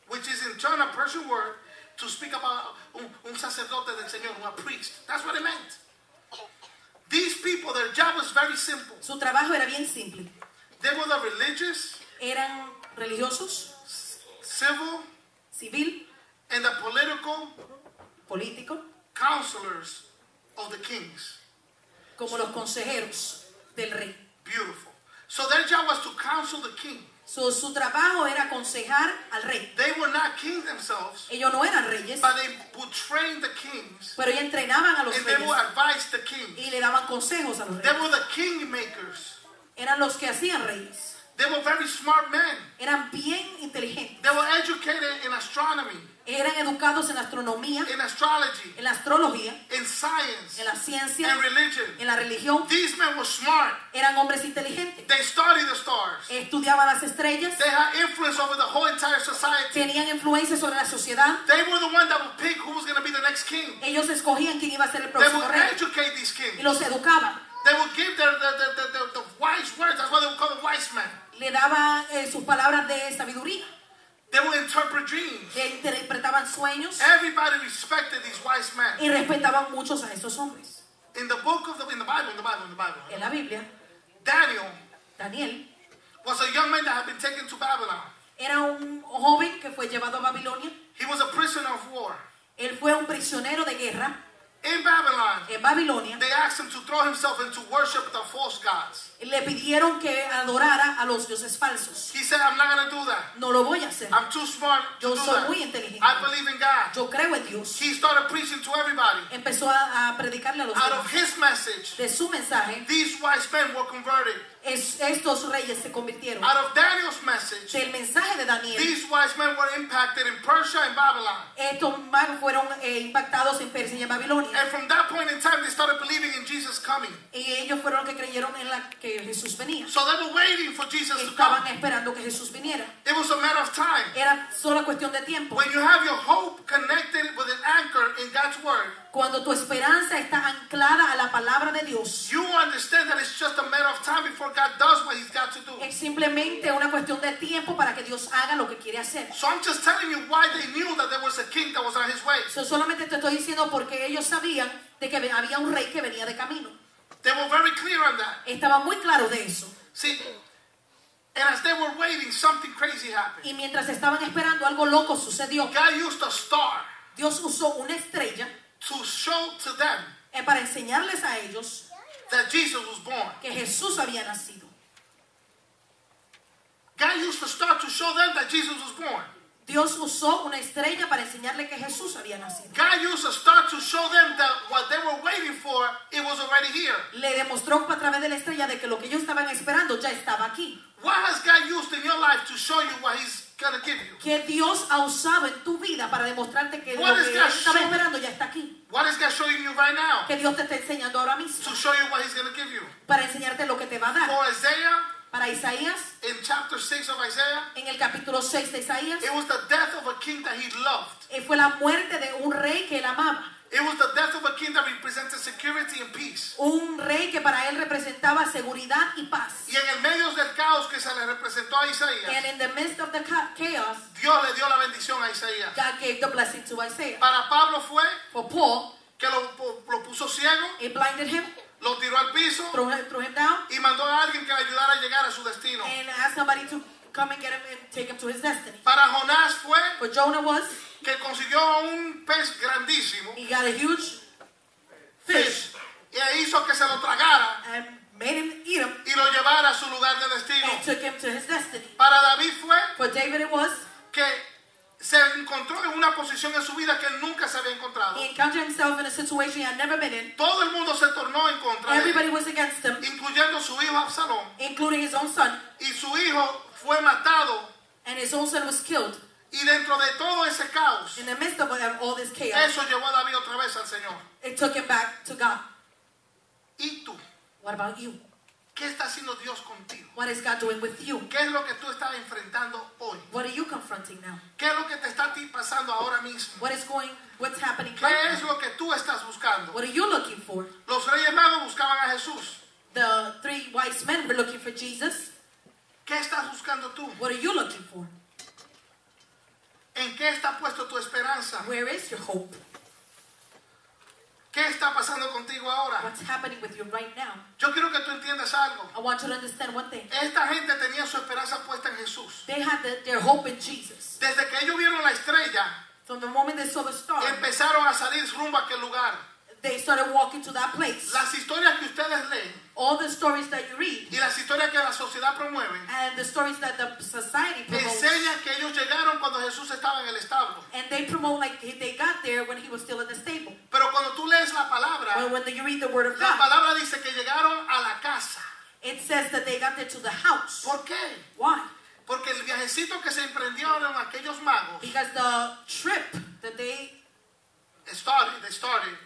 which is in turn a Persian word to speak about un sacerdote del Señor, a priest. That's what it meant. These people, their job was very simple. Su trabajo era bien simple. They were the religious, Eran religiosos, civil, civil, and the political político, counselors of the kings. como los consejeros del rey. Beautiful. So their job was to counsel the king. So, su trabajo era aconsejar al rey. They were not kings themselves, Ellos no eran reyes, but they would train the kings pero ellos entrenaban a los and they reyes would advise the kings. y le daban consejos a los They reyes. were the king makers. Eran los que hacían reyes. They were very smart men. Eran bien inteligentes. They were educated in astronomy, Eran educados en astronomía, in astrology, en la astrología, in science, en la ciencia, and religion. en la religión. These men were smart. Eran hombres inteligentes. They studied the stars. Estudiaban las estrellas. They had influence over the whole entire society. Tenían influencia sobre la sociedad. They were the one that would pick who was going to be the next king. Ellos escogían quién iba a ser el They próximo would rey educate these y kings. los educaban. They would give the wise words. That's why they would call them wise men. Le daba sus palabras de sabiduría. They would interpret dreams. Le interpretaban sueños Everybody respected these wise men. y respetaban muchos a esos hombres. In the Bible, En la Biblia, Daniel Daniel was a young man that had been taken to Babylon. era un joven que fue llevado a Babilonia. He was a prisoner of war. Él fue un prisionero de guerra. In Babylon, en Babilonia, they asked him to throw himself into worship the false gods. le pidieron que adorara a los dioses falsos. He said, I'm not going to do that. No lo voy a hacer. I'm too smart to Yo do soy that. muy inteligente. I believe in God. Yo creo en Dios. He started preaching to everybody. Empezó a predicarle a los Out of demás. his message, De su mensaje, these wise men were converted. estos reyes se convirtieron. Out of Daniel's message, Del mensaje de Daniel, these wise men were impacted in Persia and Babylon. estos magos fueron impactados en Persia y en Babilonia. And from that point in time, they started believing in Jesus coming. Y ellos fueron los que creyeron en que Jesús venía. So they were waiting for Jesus to Estaban come. esperando que Jesús viniera. It was a matter of time. Era solo cuestión de tiempo. When you have your hope connected with an anchor in God's word, Cuando tu esperanza está anclada a la palabra de Dios, you understand that it's just a matter of time before God does what he's got to do. es simplemente una cuestión de tiempo para que Dios haga lo que quiere hacer. So I'm just telling you why they knew that there was a king that was on his way. Solamente te estoy diciendo porque ellos sabían de que había un rey que venía de camino. They were very clear on that. Estaba muy claro de eso. See, and as they were waiting, something crazy happened. Y mientras estaban esperando, algo loco sucedió. God used a star Dios usó una estrella to show to them para enseñarles a ellos that Jesus was born. que Jesús había nacido. God used a star to show them that Jesus was born. Dios usó una estrella para enseñarle que Jesús había nacido. God used a star to show them that what they were waiting for, it was already here. Le demostró a través de la estrella de que lo que ellos estaban esperando ya estaba aquí. What has God used in your life to show you what he's going to give you? Que Dios ha usado en tu vida para demostrarte que lo What que is Él that estaba showing? esperando ya está aquí. What is God showing you right now? Que Dios te está enseñando ahora mismo. To show you what he's going to give you. Para enseñarte lo que te va a dar. For Isaiah, Para Isaías, in chapter 6 of Isaiah, en el capítulo 6 de Isaías, it was the death of a king that he loved. fue la muerte de un rey que él amaba. It was the death of a king that represented security and peace. Un rey que para él representaba seguridad y paz. Y en el medio del caos que se le representó a And Isaías, in the midst of the chaos, Dios le dio la bendición a Isaías. God gave the blessing to Isaiah. Para Pablo fue For Paul, que lo puso ciego, it blinded him, lo tiró al piso threw him down, y mandó a alguien que le ayudara a llegar a su destino. and asked somebody to come and get him and take him to his destiny. Para Jonás fue For Jonah was, que consiguió un pez grandísimo, he got a huge fish, y hizo que se lo tragara and made him eat him y lo llevara a su lugar de destino. and took him to his destiny. Para David fue For David it was, que se encontró en una posición en su vida que nunca se había encontrado. he encountered himself in a situation he had never been in. Todo el mundo se tornó en contra de Everybody él, was against him, incluyendo su hijo Absalón. including his own son, Y su hijo fue matado. and his own son was killed. Y dentro de todo ese caos, In the midst of all this chaos, eso llevó a David otra vez al Señor. it took him back to God. ¿Y tú? What about you? ¿Qué está haciendo Dios contigo? What is God doing with you? ¿Qué es lo que tú estás enfrentando hoy? What are you confronting now? ¿Qué es lo que te está a ti pasando ahora mismo? What's happening ¿Qué right es now? lo que tú estás buscando? What are you looking for? Los reyes magos buscaban a Jesús. The three wise men were looking for Jesus. ¿Qué estás buscando tú? What are you looking for? ¿En qué está puesto tu esperanza? Where is your hope? ¿Qué está pasando contigo ahora? What's happening with you right now? Yo quiero que tú entiendas algo. I want you to understand one thing. Esta gente tenía su esperanza puesta en Jesús. They had their hope in Jesus. Desde que ellos vieron la estrella, From the moment they saw the star, empezaron a salir rumbo a aquel lugar. they started walking to that place. Las historias que ustedes leen All the stories that you read y las historias que la sociedad promueve and the stories that the society promotes, enseñan que ellos llegaron cuando Jesús estaba en el establo. and they promote like they got there when he was still in the stable. Pero cuando tú lees la palabra, But when you read the word of la God, palabra dice que llegaron a la casa. it says that they got there to the house. ¿Por qué? Why? Porque el viajecito que se emprendieron aquellos magos Because the trip that they started,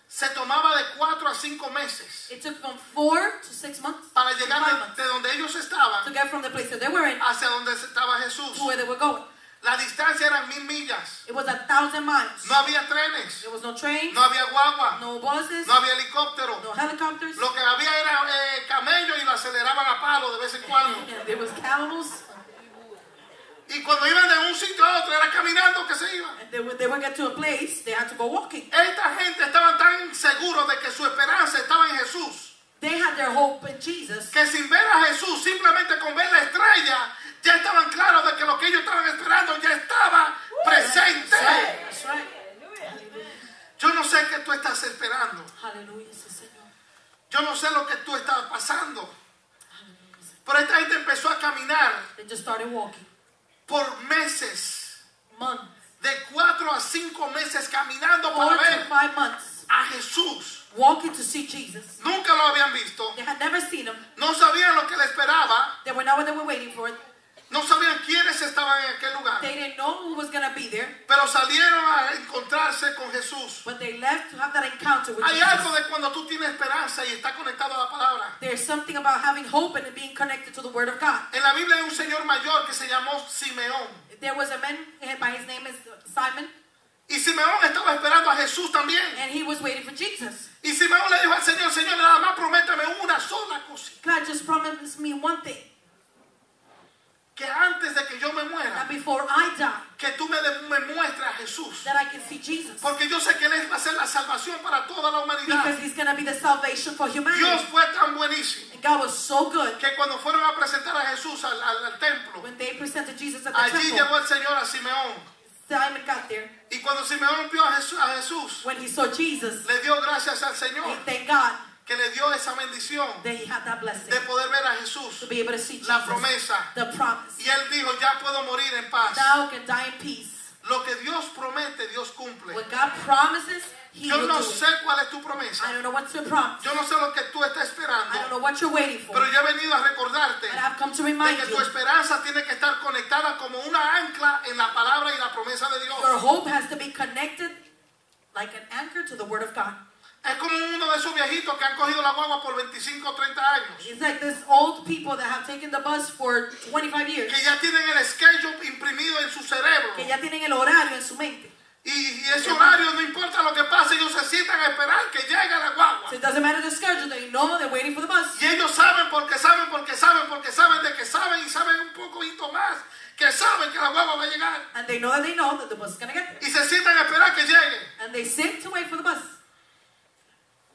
se tomaba de 4 a 5 meses it took from 4 to 6 months para to llegar 5 months de donde ellos to estaban get from the place that they were in hacia donde estaba Jesús. to where they were going. La distancia eran 1000 millas. It was 1,000 miles. No había trenes, There was no train, no había guagua, no buses, no había helicóptero. no helicopters. Lo que había era camello y lo aceleraban a palo de vez en cuando. And there was camels. Y cuando iban de un sitio a otro era caminando que se iban. And they would get to a place, they had to go walking. Esta gente estaba tan seguros de que su esperanza estaba en Jesús, They had their hope in Jesus, que sin ver a Jesús, simplemente con ver la estrella, ya estaban claros de que lo que ellos estaban esperando ya estaba presente. That's right. Yo no sé sé qué tú estás esperando. Hallelujah, sí, Señor. Yo no sé lo que tú estás pasando. Hallelujah, Señor. Pero esta gente empezó a caminar They just started walking. por meses. Months. De 4 a 5 meses caminando 4 para to ver 5 months. a Jesús. Walking to see Jesus. Nunca lo habían visto. They had never seen him. No sabían lo que le esperaba. They were not what they were waiting for. No sabían quiénes estaban en aquel lugar. They didn't know who was going to be there. Pero salieron a encontrarse con Jesús. But they left to have that encounter with Hay algo Jesus. de cuando tú tienes esperanza y estás conectado a la palabra. There's something about having hope and being connected to the Word of God. En la Biblia hay un señor mayor que se llamó Simeón. There was a man by his name is Simon, Y Simeón estaba esperando a Jesús también. and he was waiting for Jesus. Y Simeón le dijo al Señor, Señor, nada más prométame una sola cosa. God, just promised me one thing, Que antes de que yo me muera, that before I die, que tú me muestres a Jesús. that I can see Jesus. Porque yo sé que Él va a ser la salvación para toda la humanidad. Because he's going to be the salvation for Dios humanity. fue tan buenísimo And God was so good. que cuando fueron a presentar a Jesús al templo, When they presented Jesus at the allí temple, llegó el Señor a Simeón. Simon got there. Y cuando Simeón vio a Jesús, When he saw Jesus, le dio gracias al he Señor thanked God que le dio esa bendición that he had that blessing de poder ver a Jesús, to be able to see la Jesus, promesa. the promise. Y él dijo, ya puedo morir en paz. Thou can die in peace. Lo que Dios promete, Dios cumple. What God promises, he Yo will no do. sé cuál es tu promesa. I don't know what's your promise. Yo no sé lo que tú estás I don't esperando. know what you're waiting for. Pero yo he venido a recordarte But I've come to de remind que tu you, esperanza tiene que estar conectada como una ancla en la palabra y la promesa de Dios. your hope has to be connected like an anchor to the Word of God. Es como uno de esos viejitos que han cogido la guagua por 25 o 30 años. It's like this old people that have taken the bus for 25 years, Que ya tienen el schedule imprimido en su cerebro. que ya tienen el horario en su mente. Y ese horario, no importa lo que pase, ellos se sientan a esperar que llegue la guagua. So it doesn't matter the schedule, they know they're waiting for the bus. Y ellos saben porque saben, porque saben, porque saben de que saben y saben un poquito más. Que saben que la guagua va a llegar. And they know that the bus is going to get there. Y se sientan a esperar que llegue. And they sit to wait for the bus.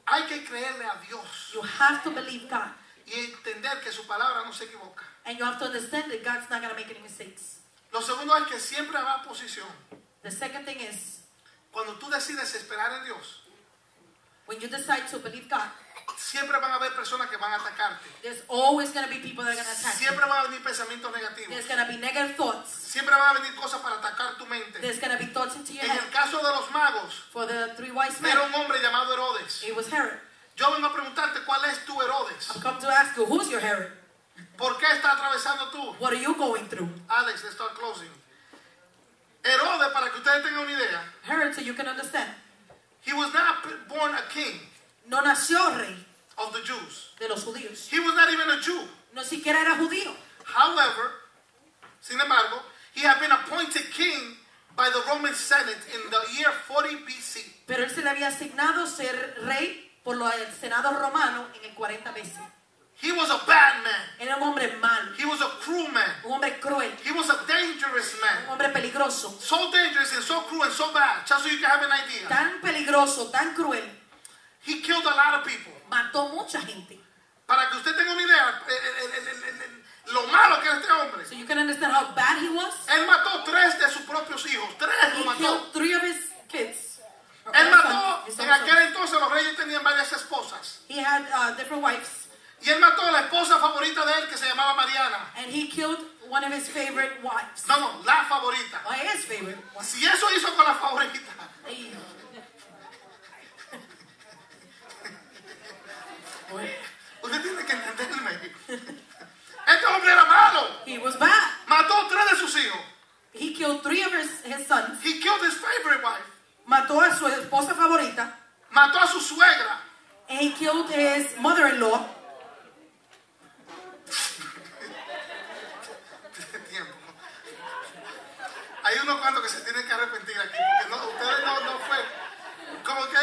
Hay que creerle a Dios You have to believe God. y entender que su palabra no se equivoca. And you have to understand that God's not going to make any mistakes. Lo segundo es que siempre habrá oposición. The second thing is, Cuando tú decides esperar en Dios, when you decide to believe God, siempre van a haber personas que van a atacarte. there's always going to be people that are going to attack you. Siempre van a venir pensamientos negativos. There's going to be negative thoughts. Siempre van a venir cosas para atacar tu mente. There's going to be thoughts into your En el head. caso de los magos, For the 3 wise men, era un hombre llamado Herodes. it was Herod. Yo vengo a preguntarte cuál es tu Herodes. I've come to ask you, who's your Herod? ¿Por qué estás atravesando tú? What are you going through? Alex, let's start closing. Herodes, para que ustedes tengan una idea, Herod, so you can understand. he was not born a king No nació rey of the Jews. de los judíos. He was not even a Jew. No siquiera era judío. However, sin embargo, he had been appointed king by the Roman Senate in the year 40 BC. Pero él se le había asignado ser rey por el Senado romano en el 40 BC. He was a bad man. Era un hombre malo, He was a cruel man. un hombre cruel, He was a dangerous un man. hombre peligroso. So dangerous and so cruel and so bad. Just so you can have an idea. Tan peligroso, tan cruel, He killed a lot of people. mató mucha gente. Para que usted tenga una idea, lo malo que era este hombre. So you can understand how bad he was. Él mató 3 de sus propios hijos. 3 He lo mató. killed 3 of his kids. Él mató, His en own aquel son. entonces los reyes tenían varias esposas. He had different wives. Y él mató a la esposa favorita de él que se llamaba Mariana. And he killed one of his favorite wives. No, la favorita. Or his favorite wife. Si eso hizo con la favorita, Hey. usted tiene que entenderme. Este hombre era malo. He was bad. Mató 3 de sus hijos. He killed 3 of his sons. He killed his favorite wife. Mató a su esposa favorita. Mató a su suegra. And he killed his mother-in-law. Tiempo. Hay unos cuantos que se tienen que arrepentir aquí. Porque no, ustedes no fue. Como que.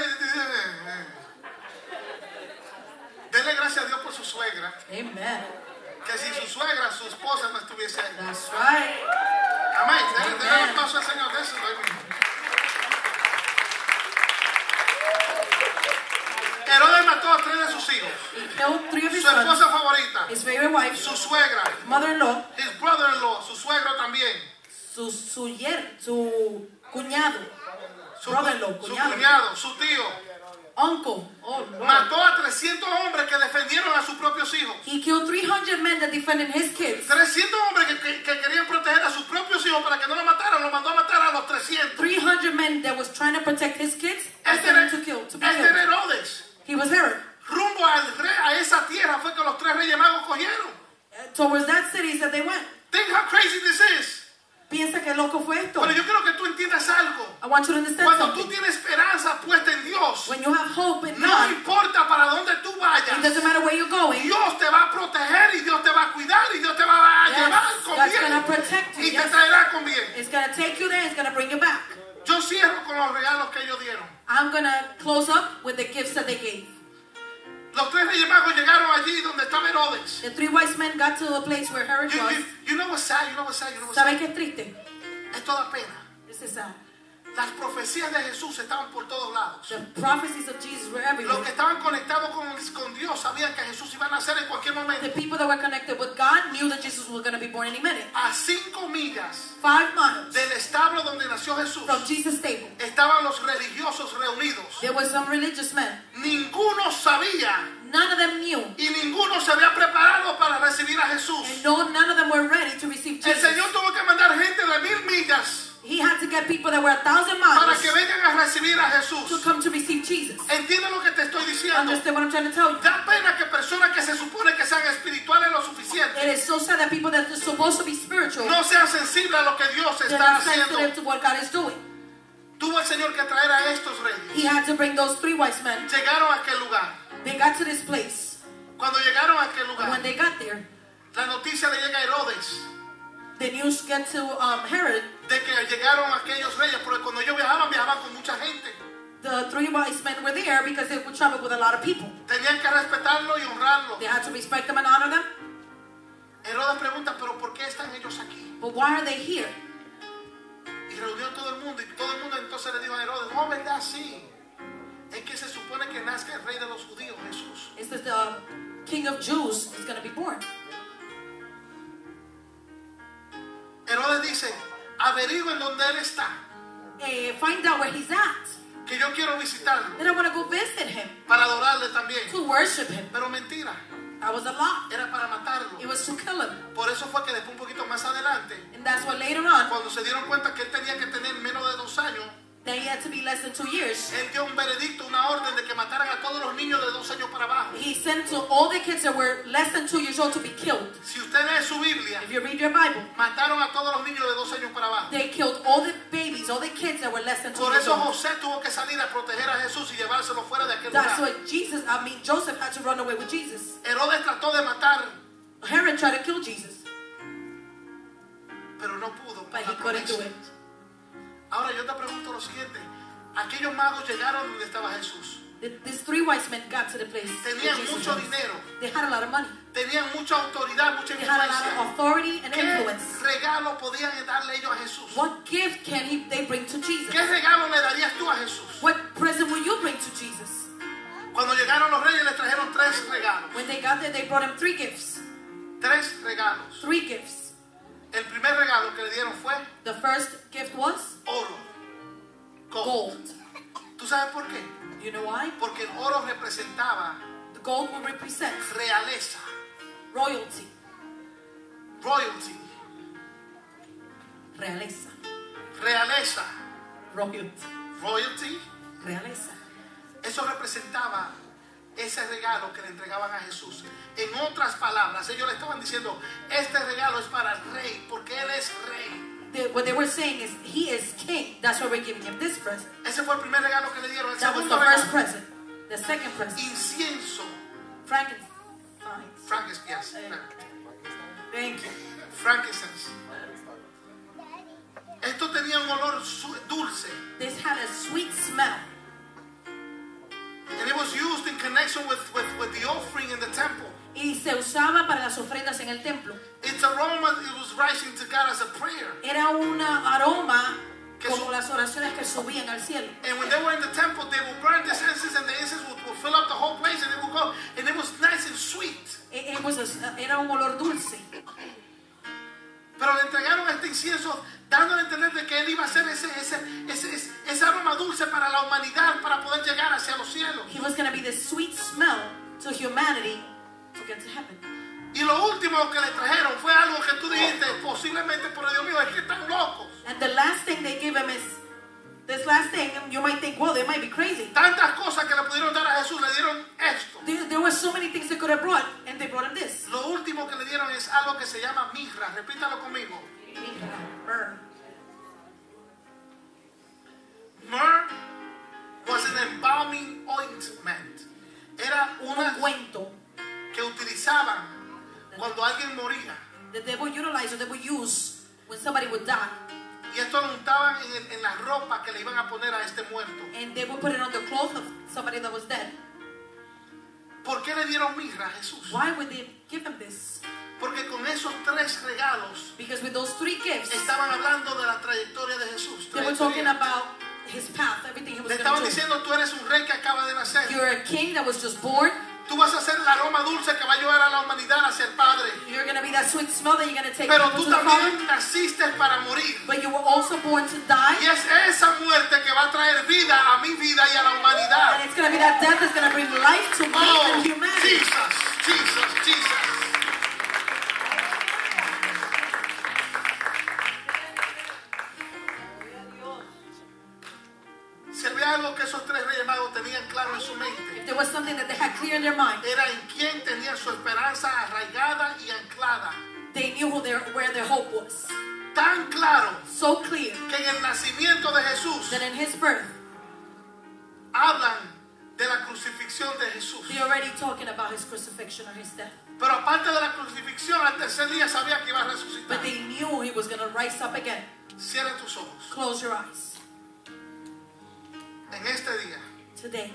Denle gracias a Dios por su suegra. Amen. Que si su suegra, su esposa no estuviese ahí. That's right. Amén. Denle un paso al Señor de eso. Herodes mató a 3 de sus hijos. He killed 3 of his Su sons. esposa favorita. His favorite wife. Su suegra. Mother-in-law. His brother-in-law. Su suegro también. Su cuñado. brother-in-law, su cuñado, cuñado, su tío. uncle. Oh, Lord. Mató a 300 hombres que defendieron a sus propios hijos. He killed 300 men that defended his kids. 300 hombres que querían proteger a sus propios hijos para que no lo mataran, lo mandó a matar a los 300. 300 men that was trying to protect his kids and Este sent era, him to be este killed. era Herodes. He was Herod. Rumbo a esa tierra fue que los 3 reyes magos cogieron. Towards that city that they went. Think how crazy this is. Piensa que loco fue esto. Pero yo quiero que tú entiendas algo. I want you to understand Cuando tú something. tienes esperanza puesta en Dios, When you have hope in no God, importa para dónde tú it vayas, doesn't matter where you're going. Dios te va a proteger y Dios te va a cuidar y Dios te va a llevar con God's going to bien protect you. y te Yes. traerá con bien. It's going to take you there. It's going to bring you back. Yo cierro con los regalos que ellos dieron. I'm going to close up with the gifts that they gave. Los 3 reyes magos llegaron allí donde estaba Herodes. The 3 wise men got to the place where Herod was. You know what's sad, you know what's sad, you know what's sad. ¿Saben qué es triste? Esto da pena. This is sad. Las profecías de Jesús estaban por todos lados. The prophecies of Jesus were Los everywhere. que estaban conectados con Dios sabían que Jesús iba a nacer en cualquier momento. The people that were connected with God knew that Jesus was going to be born any minute. A 5 millas 5 miles del establo donde nació Jesús from Jesus' stable, estaban los religiosos reunidos. there were some religious men. Ninguno sabía None of them knew. y ninguno se había preparado para recibir a Jesús. And none of them were ready to receive El Jesus. Señor tuvo que mandar gente de 1000 millas He had to get people that were 1,000 para miles que vengan a recibir a to Jesús. come to receive Jesus. ¿Entiende lo que te estoy diciendo? Understand what I'm trying to tell you? Da pena que personas que se supone que sean espirituales lo suficiente It is so sad that people that are supposed to be spiritual, no sean sensibles a lo que Dios they're está not sensitive haciendo. to what God is doing. Tuvo el Señor que traer a estos He reyes. had to bring those 3 wise men. Llegaron a aquel lugar. They got to this place. Cuando llegaron a aquel And lugar, when they got there, la noticia le llega a Herodes the news get to Herod. de que llegaron aquellos reyes, porque cuando ellos viajaban con mucha gente. The 3 wise men were there because they would travel with a lot of people. Tenían que respetarlo y honrarlo. They had to respect them and honor them. Herodes pregunta, ¿pero por qué están ellos aquí? But why are they here? Y reunió a todo el mundo, y todo el mundo entonces le dijo a Herodes, no, ¿verdad? Sí. Es que se supone que nazca el rey de los judíos, Jesús. It says the King of Jews is going to be born. Herodes dice, averigüen dónde él está, Find out where he's at. que yo quiero visitarlo, Then I want to go visit him para adorarle también. to worship him. Pero mentira, That was a lie. era para matarlo. It was to kill him. Por eso fue que después un poquito más adelante, And that's what later on, cuando se dieron cuenta que él tenía que tener menos de 2 años, that he had to be less than 2 years. él dio un veredicto, una orden de que mataran a todos los niños de 2 años para abajo. He sent to all the kids that were less than 2 years old to be killed. Si usted lee su Biblia, If you read your Bible, mataron a todos los niños de 2 años para abajo. they killed all the babies, all the kids that were less than 2 Por years eso old. José tuvo que salir a proteger a Jesús y llevárselo fuera de aquel That's lugar. why Joseph had to run away with Jesus. Herodes trató de matar, Herod tried to kill Jesus, pero no pudo. por but la he couldn't do promesa. it. Ahora yo te pregunto lo siguiente. Aquellos magos llegaron donde estaba Jesús. These 3 wise men got to the place where Tenían Jesus mucho was. dinero. They had a lot of money. Tenían mucha autoridad, mucha They had a lot of influencia. authority and ¿Qué influence. regalo podían darle ellos a Jesús? What gift can they bring to Jesus? ¿Qué regalo le darías tú a Jesús? What present will you bring to Jesus? Cuando llegaron los reyes les trajeron 3 regalos. When they got there, they brought him 3 gifts. 3 regalos. 3 gifts. El primer regalo que le dieron fue The first gift was oro. gold. ¿Tú sabes por qué? You know why? Porque el oro representaba The gold will represent realeza, royalty. royalty, Realeza. realeza, Royalty. royalty. Realeza. Eso representaba ese regalo que le entregaban a Jesús. En otras palabras, ellos le estaban diciendo, este regalo es para el rey, porque él es rey. What they were saying is, he is king. That's why we're giving him this present. Ese fue el primer regalo que le dieron. El That was segundo the first regalo, present. The second present, incienso. frankincense. Frankincense. Thank you. Frankincense. Esto tenía un olor dulce. This had a sweet smell. And it was used in connection with the offering in the temple. Y se usaba para las ofrendas en el templo. Its aroma, it was rising to God as a prayer. Era un aroma Que como las oraciones que subían al cielo. And when they were in the temple, they would burn the incense, and the incense would fill up the whole place, and it would go, and it was nice and sweet. Era un olor dulce. Pero le entregaron este incienso, dándole a entender de que él iba a hacer ese aroma dulce was going to be this sweet smell to humanity to get to heaven. Y lo último que le trajeron fue algo que tú dijiste, posiblemente, por Dios mío, es que están locos. And the last thing they give him is this last thing. You might think, well, they might be crazy. Tantas cosas que le pudieron dar a Jesús, le dieron esto. There were so many things they could have brought, and they brought him this. Lo último que le dieron es algo que se llama mirra. Repítalo conmigo. Myrrh. Myrrh was an embalming ointment. Era Un una ungüento que utilizaban cuando alguien moría. that they would utilize or they would use when somebody would die. Y esto lo untaban en la ropa que le iban a poner a este muerto. And they would put it on the clothes of somebody that was dead. ¿Por qué le dieron mirra a Jesús? Why would they give him this? Porque con esos 3 regalos Because with those 3 gifts, estaban hablando de la trayectoria de Jesús. they were talking about his path, everything he was Le going estaban to do. diciendo, tú eres un rey que acaba de nacer. You're a king that was just born. Tú vas a ser el aroma dulce que va a llevar a la humanidad hacia el Padre. You're going to be that sweet smell that you're going to take Pero people tú to the Father. también naciste para morir. But you were also born to die. Y es esa muerte que va a traer vida a mi vida y a la And humanidad. it's going to be that death that's going to bring life to me Oh, and humanity. Jesus, Jesus, Jesus. Si había algo que esos 3 reyes magos tenían claro en su mente, If there was something that they had clear in their mind, era en quién tenían su esperanza arraigada y anclada. they knew where their hope was. Tan claro So clear que en el nacimiento de Jesús that in his birth, hablan de la crucifixión de Jesús. they're already talking about his crucifixion or his death. Pero aparte de la crucifixión, al tercer día sabía que iba a resucitar. But they knew he was going to rise up again. Cierra tus ojos. Close your eyes. En este día, Today,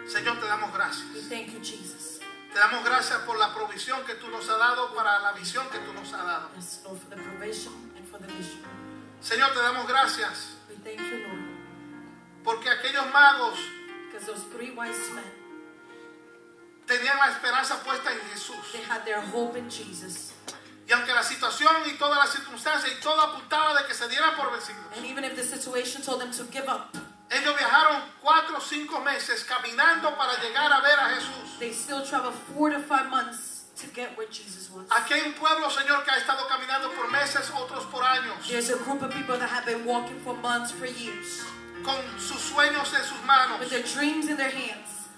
Señor, te damos gracias. we thank you, Jesus. Te damos gracias por la provisión que tú nos has dado para la visión que tú nos has dado. Yes, Lord, for the provision and for the vision. Señor, te damos gracias We thank you, Lord, porque aquellos magos because those 3 wise men, tenían la esperanza puesta en Jesús. they had their hope in Jesus. Y aunque la situación y todas las circunstancias y todo apuntaba de que se dieran por vencidos, And even if the situation told them to give up, ellos viajaron 4 o 5 meses caminando para llegar a ver a Jesús. they still traveled 4 to 5 months to get where Jesus was. Aquí hay un pueblo, Señor, que ha estado caminando por meses, otros por años, There's a group of people that have been walking for months, for years, con sus sueños en sus manos, with their dreams in their hands,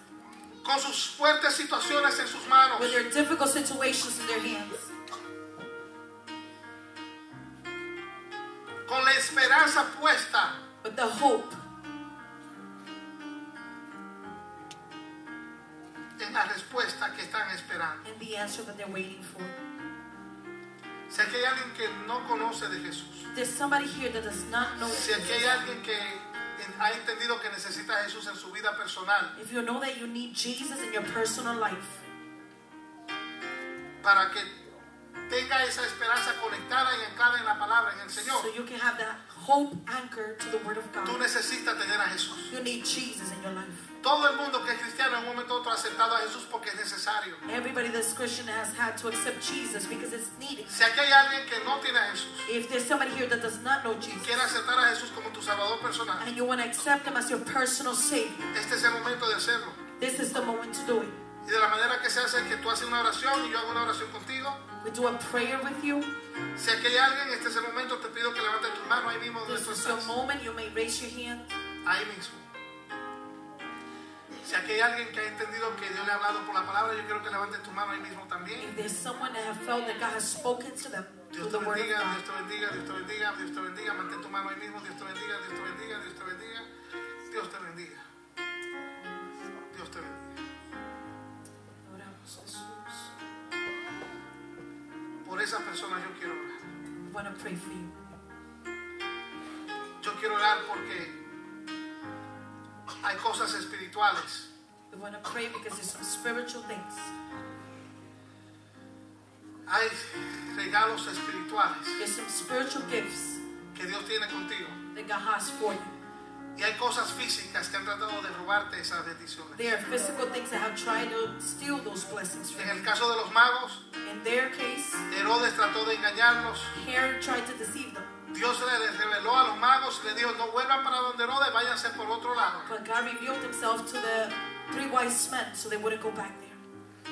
con sus fuertes situaciones en sus manos, with their difficult situations in their hands, con la esperanza puesta with the hope en la respuesta que están esperando. and the answer that they're waiting for. Si aquí hay alguien que no conoce de Jesús, There's somebody here that does not know si aquí hay Jesus. alguien que ha entendido que necesita a Jesús en su vida personal, If you know that you need Jesus in your personal life, para que tenga esa esperanza conectada y anclada en la palabra, en el Señor, so you can have that hope anchored to the Word of tú God, necesitas tener a Jesús. you need Jesus in your life. Todo el mundo que es cristiano en un momento u otro ha aceptado a Jesús porque es necesario. Everybody that's Christian has had to accept Jesus because it's needed. Si aquí hay alguien que no tiene a Jesús, If there's somebody here that does not know Jesus, quiere aceptar a Jesús como tu Salvador personal, and you want to accept Him as your personal Savior, este es el momento de hacerlo. this is the moment to do it. Y de la manera que se hace, que tú haces una oración y yo hago una oración contigo. We do a prayer with you. Si aquí hay alguien, este es el momento, te pido que levantes tu mano ahí mismo donde This tú is your estás. moment. You may raise your hand. Ahí mismo. Si aquí hay alguien que ha entendido que Dios le ha hablado por la palabra, yo quiero que levantes tu mano ahí mismo también. If there's someone that have felt that God has spoken to them Dios through te the Word of bendiga, God, Dios te bendiga, Dios te bendiga, Dios te bendiga. Mantén tu mano ahí mismo. Dios te bendiga, Dios te bendiga, Dios te bendiga. Dios te bendiga. Dios te bendiga. oramos, Jesús. Por esas personas yo quiero orar. We want to pray for you. Yo quiero orar porque hay cosas espirituales We want to pray because there's some spiritual things. hay regalos espirituales There's some spiritual gifts que Dios tiene contigo. that God has for you. Y hay cosas físicas que han tratado de robarte esas bendiciones. There are physical things that have tried to steal those blessings from En el you. caso de los magos, In their case, Herodes trató de engañarlos. Herod tried to deceive them. Dios le reveló a los magos y le dijo, no vuelvan para donde Herodes, váyanse por otro lado. But God revealed himself to the 3 wise men so they wouldn't go back there.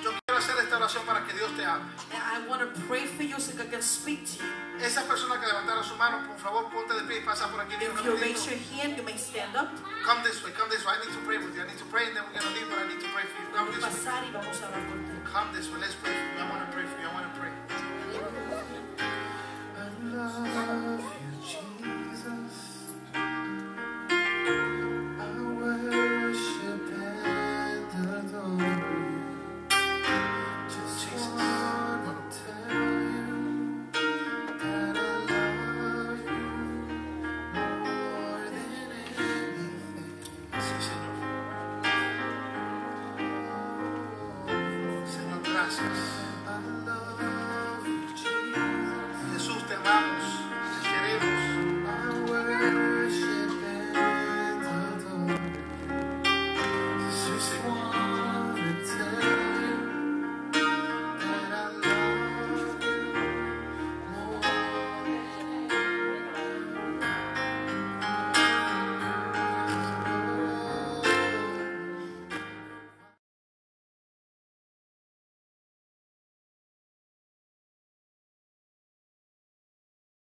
Yo quiero hacer esta oración para que Dios te hable. And I want to pray for you so God can speak to you. Esas personas que levantaron su mano, por favor, ponte de pie y pasa por aquí. If you raise your hand, you may stand up. Come this way, come this way. I need to pray with you. I need to pray and then we're going to leave, but I need to pray for you. Come Vamos a this way. pasar y vamos a orar por ti. Come this way. Let's pray for you. I want to pray for you. I want to pray.